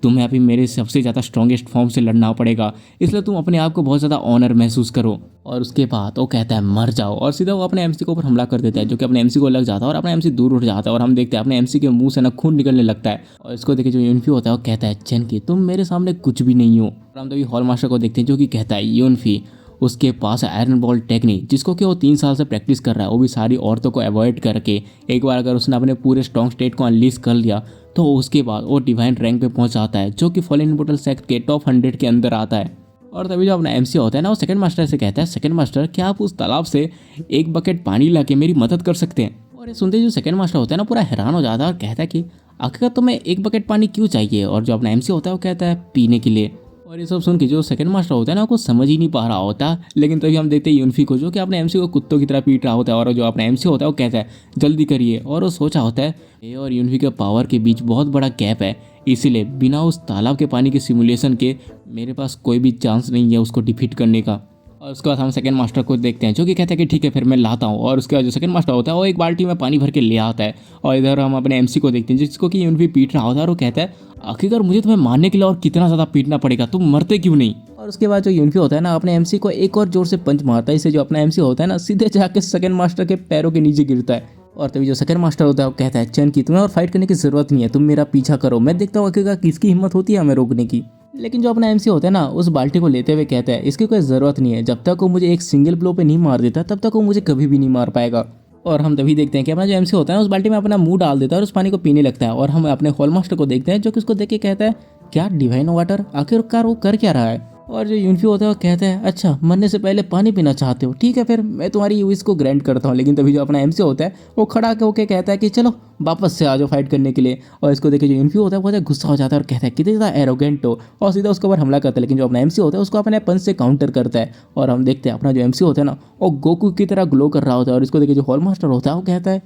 तुम्हें अभी मेरे सबसे ज़्यादा स्ट्रॉन्गेस्ट फॉर्म से लड़ना पड़ेगा, इसलिए तुम अपने आप को बहुत ज़्यादा ऑनर महसूस करो। और उसके बाद वो कहता है मर जाओ, और सीधा वो अपने एमसी के ऊपर हमला कर देता है जो कि अपने एमसी को लग जाता है और अपना एमसी दूर उठ जाता है। और हम देखते हैं अपने एमसी के मुंह से ना खून निकलने लगता है। और इसको देखे जो यूनिफी होता है वो कहता है चैनकी तुम मेरे सामने कुछ भी नहीं हो। और हम तो हॉल मास्टर को देखते हैं जो कि कहता है यूनिफी उसके पास आयरन बॉल टेक्निक जिसको कि वो 3 साल से प्रैक्टिस कर रहा है, वो भी सारी औरतों को अवॉइड करके एक बार अगर उसने अपने पूरे स्ट्रॉन्ग स्टेट को अनलीज कर लिया तो उसके बाद वो डिवाइन रैंक पे पहुंच जाता है जो कि फॉलन इम्पोर्टल सेक्ट के टॉप 100 के अंदर आता है। और तभी जो अपना एमसी होता है ना वो सेकंड मास्टर से कहता है सेकंड मास्टर क्या आप उस तालाब से एक बकेट पानी ला के मेरी मदद कर सकते हैं। और ये सुनते ही जो सेकंड मास्टर होता है ना पूरा हैरान हो जाता है और कहता है कि आखिर तुम्हें एक बकेट पानी क्यों चाहिए। और जो अपना एमसी होता है वो कहता है पीने के लिए। और ये सब सुन के जो सेकंड मास्टर होता है ना कुछ समझ ही नहीं पा रहा होता। लेकिन तभी हम देखते हैं यूनिफी को जो कि अपने एमसी को कुत्तों की तरह पीट रहा होता है। और जो अपना एमसी होता है वो कहता है जल्दी करिए। और वो सोचा होता है ये और यूनिफी के पावर के बीच बहुत बड़ा गैप है, इसीलिए बिना उस तालाब के पानी के सिमुलेशन के मेरे पास कोई भी चांस नहीं है उसको डिफीट करने का। और उसके बाद हम सेकंड मास्टर को देखते हैं जो कि कहता है कि ठीक है फिर मैं लाता हूँ। और उसके बाद जो सेकंड मास्टर होता है वो एक बाल्टी में पानी भर के ले आता है। और इधर हम अपने एमसी को देखते हैं जिसको कि यूनिफी पीट रहा होता है और वो कहता है आखिरकार मुझे तुम्हें मारने के लिए और कितना ज़्यादा पीटना पड़ेगा, तुम मरते क्यों नहीं। और उसके बाद जो यूनिफी होता है ना अपने एमसी को एक और जोर से पंच मारता है, इससे जो अपना एमसी होता है ना सीधे जाके सेकंड मास्टर के पैरों के नीचे गिरता है। और तभी जो सेकंड मास्टर होता है वो कहता है चैन की तुम्हें और फाइट करने की जरूरत नहीं है, तुम मेरा पीछा करो, मैं देखता हूँ आखिरकार किसकी हिम्मत होती है हमें रोकने की। लेकिन जो अपना एमसी होता है ना उस बाल्टी को लेते हुए कहता है इसकी कोई ज़रूरत नहीं है, जब तक वो मुझे एक सिंगल ब्लो पे नहीं मार देता तब तक वो मुझे कभी भी नहीं मार पाएगा। और हम तभी देखते हैं कि अपना जो एमसी होता है उस बाल्टी में अपना मुंह डाल देता है और उस पानी को पीने लगता है। और हम अपने हॉल मास्टर को देखते हैं जो कि उसको देख के कहता है क्या डिवाइन वाटर, आखिरकार वो कर क्या रहा है। और जो यूनिफी होता है वो कहता है अच्छा मरने से पहले पानी पीना चाहते हो, ठीक है फिर मैं तुम्हारी विश को ग्रांट करता हूँ। लेकिन तभी जो अपना एमसी होता है वो खड़ा होकर कहता है कि चलो वापस से आ जाओ फाइट करने के लिए। और इसको देखे जो यूनिफी होता है बहुत गुस्सा हो जाता है और कहता है कितने ज़्यादा एरोगेंट हो, और सीधा उसके ऊपर हमला करता है। लेकिन जो अपना एमसी होता है उसको अपने पंच से काउंटर करता है। और हम देखते हैं अपना जो एमसी होता है ना वो गोकू की तरह ग्लो कर रहा होता है। और इसको देखे जो हॉल मास्टर होता है वो कहता है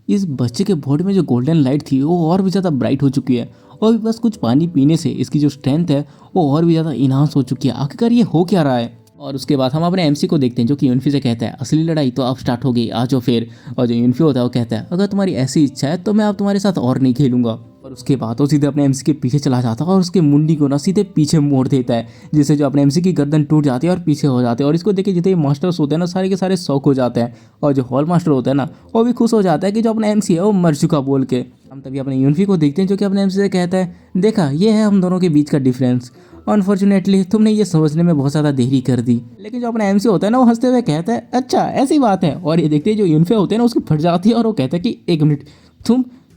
इस बच्चे के बॉडी में जो गोल्डन लाइट थी वो और भी ज़्यादा ब्राइट हो चुकी है, और भी बस कुछ पानी पीने से इसकी जो स्ट्रेंथ है वो और भी ज़्यादा इन्हांस हो चुकी है, आखिरकार ये हो क्या रहा है। और उसके बाद हम अपने एमसी को देखते हैं जो कि यूनिफी से कहता है असली लड़ाई तो अब स्टार्ट हो गई, आ जाओ फिर। और जो यूनिफी होता है वो कहता है अगर तुम्हारी ऐसी इच्छा है तो मैं अब तुम्हारे साथ और नहीं खेलूंगा। और उसके बाद वो सीधे अपने एमसी के पीछे चला जाता है और उसके मुंडी को ना सीधे पीछे मोड़ देता है, जिससे जो अपने एमसी की गर्दन टूट जाती है और पीछे हो जाते हैं। और इसको देखिए जितने मास्टर्स होते हैं ना सारे के सारे शौक हो जाते हैं। और जो हॉल मास्टर होता है ना वो भी खुश हो जाता है कि जो अपना एमसी है वो मर चुका बोल के। हम तभी अपने यूनिफी को देखते हैं जो कि अपने एमसी से कहता है देखा ये है हम दोनों के बीच का डिफरेंस, अनफॉर्चुनेटली तुमने ये समझने में बहुत ज़्यादा देरी कर दी। लेकिन जो अपना एमसी होता है ना वो हंसते हुए कहता है अच्छा ऐसी बात है। और ये देखते हैं जो यूनिफी होते हैं ना उसकी फट जाती है और वो कहता है कि एक मिनट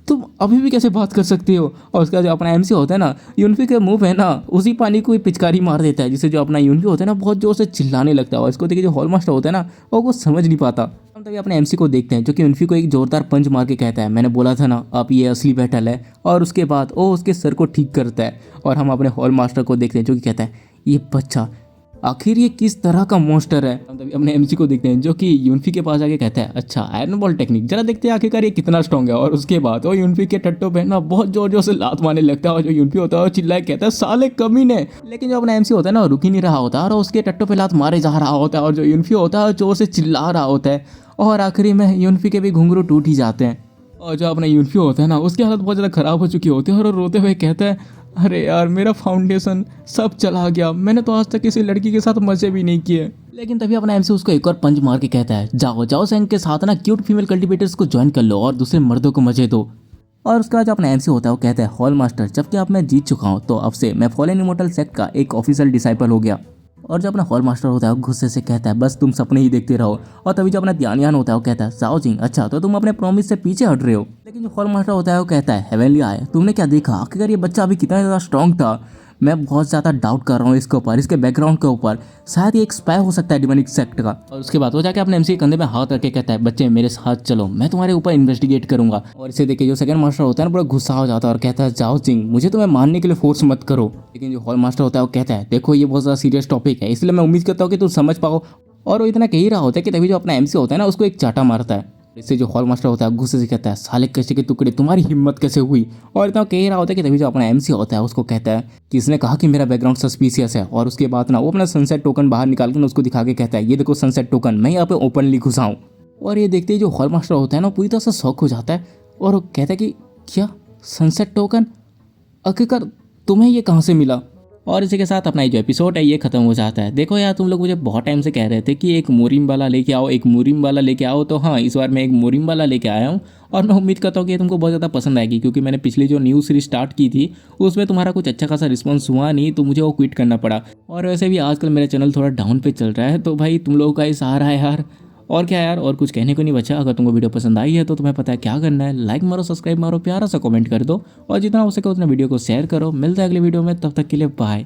तुम अभी भी कैसे बात कर सकती हो। और उसका जो अपना एमसी होता है ना यूनिफी के मुंह पे ना उसी पानी को पिचकारी मार देता है, जिससे जो अपना यूनिफी होता है ना बहुत जोर से चिल्लाने लगता है। और इसको देखिए जो हॉल मास्टर होता है ना वो कुछ समझ नहीं पाता। हम तभी अपने एमसी को देखते हैं जो कि यूनिफी को एक जोरदार पंच मार के कहता है मैंने बोला था ना अब ये असली बैटल है। और उसके बाद वो उसके सर को ठीक करता है। और हम अपने हॉल मास्टर को देखते हैं जो कि कहता है ये बच्चा आखिर ये किस तरह का मॉन्स्टर है। हम तभी अपने एमसी को देखते हैं जो कि यूनफी के पास आके कहता है अच्छा आयरन बॉल टेक्निक, जरा देखते हैं आखिरकार ये कितना स्ट्रॉन्ग है। और उसके बाद वो यूनफी के टट्टों पे ना बहुत जोर जोर से लात मारने लगता है और जो यूनफी होता है वो चिल्लाए कहता है साले कमीने। लेकिन जो अपना एमसी होता है ना रुक ही नहीं रहा होता और उसके टट्टों पे लात मारे जा रहा होता है और जो यूनफी होता है जोर से चिल्ला रहा होता है और आखिरी में यूनफी के भी घुंघरू टूट ही जाते हैं। और जो अपना यूनफी होता है ना उसकी हालत बहुत ज़्यादा ख़राब हो चुकी होती है और वो रोते हुए कहता है अरे यार मेरा फाउंडेशन सब चला गया, मैंने तो आज तक किसी लड़की के साथ मजे भी नहीं किए। लेकिन तभी अपना एमसी उसको एक और पंच मार के कहता है जाओ जाओ सैंग के साथ ना क्यूट फीमेल कल्टिवेटर्स को ज्वाइन कर लो और दूसरे मर्दों को मजे दो। और उसके बाद जो अपना एमसी होता है वो कहता है हॉल मास्टर जबकि अब मैं जीत चुका हूँ तो अब से मैं फॉलन इमोर्टल सेक्ट का एक ऑफिशियल डिसाइपल हो गया। और जो अपना हॉल मास्टर होता है वो गुस्से से कहता है बस तुम सपने ही देखते रहो। और तभी जो अपना ध्यान होता है वो कहता है साओ जिंग अच्छा तो तुम अपने प्रॉमिस से पीछे हट रहे हो। लेकिन जो हॉल मास्टर होता है वो कहता है हेवनली आए तुमने क्या देखा, आखिरकार ये बच्चा अभी कितना ज़्यादा स्ट्रॉन्ग था। मैं बहुत ज़्यादा डाउट कर रहा हूँ इसके ऊपर, इसके बैकग्राउंड के ऊपर, शायद ये एक स्पाई हो सकता है डिमोनिक सेक्ट का। और उसके बाद वो जाके अपने एमसी के कंधे पे हाथ रख के कहता है बच्चे मेरे साथ चलो मैं तुम्हारे ऊपर इन्वेस्टिगेट करूंगा। और इसे देख के जो सेकंड मास्टर होता है ना पूरा गुस्सा हो जाता है और कहता है जाओ जिंग मुझे तुम्हें मारने के लिए फोर्स मत करो। लेकिन जो हॉल मास्टर होता है वो कहता है देखो ये बहुत ज़्यादा सीरियस टॉपिक है इसलिए मैं उम्मीद करता हूँ कि तुम समझ पाओ। और वो इतना कह ही रहा होता है कि तभी जो अपना एमसी होता है ना उसको एक चाटा मारता है। इससे जो हॉल मास्टर होता है गुस्से से कहता है साले कैसे के टुकड़े तुम्हारी हिम्मत कैसे हुई। और इतना कह रहा होता है कि तभी जो अपना एमसी होता है उसको कहता है कि इसने कहा कि मेरा बैकग्राउंड सस्पिशियस है। और उसके बाद ना वो अपना सनसेट टोकन बाहर निकाल कर उसको दिखा के कहता है ये देखो सनसेट टोकन मैं यहाँ पे ओपनली घुसा हूँ। और ये देखते ही जो हॉल मास्टर होता है ना पूरी तरह से शॉक हो जाता है और वो कहता है कि क्या सनसेट टोकन, आखिरकार तुम्हें ये कहाँ से मिला। और इसी के साथ अपना जो एपिसोड है ये खत्म हो जाता है। देखो यार तुम लोग मुझे बहुत टाइम से कह रहे थे कि एक मोरिम वाला लेके आओ, एक मोरिम वाला लेके आओ, तो हाँ इस बार मैं एक मोरिम वाला लेके आया हूँ। और मैं उम्मीद करता हूँ कि ये तुमको बहुत ज़्यादा पसंद आएगी क्योंकि मैंने पिछली जो न्यू सीरीज स्टार्ट की थी उसमें तुम्हारा कुछ अच्छा खासा रिस्पॉन्स हुआ नहीं तो मुझे वो क्विट करना पड़ा। और वैसे भी आजकल मेरा चैनल थोड़ा डाउन पे चल रहा है तो भाई तुम लोगों का ही सहारा है यार। और क्या यार और कुछ कहने को नहीं बचा। अगर तुमको वीडियो पसंद आई है तो तुम्हें पता है क्या करना है, लाइक मारो, सब्सक्राइब मारो, प्यारा सा कमेंट कर दो और जितना हो सके उतना वीडियो को शेयर करो। मिलता है अगले वीडियो में, तब तक के लिए बाय।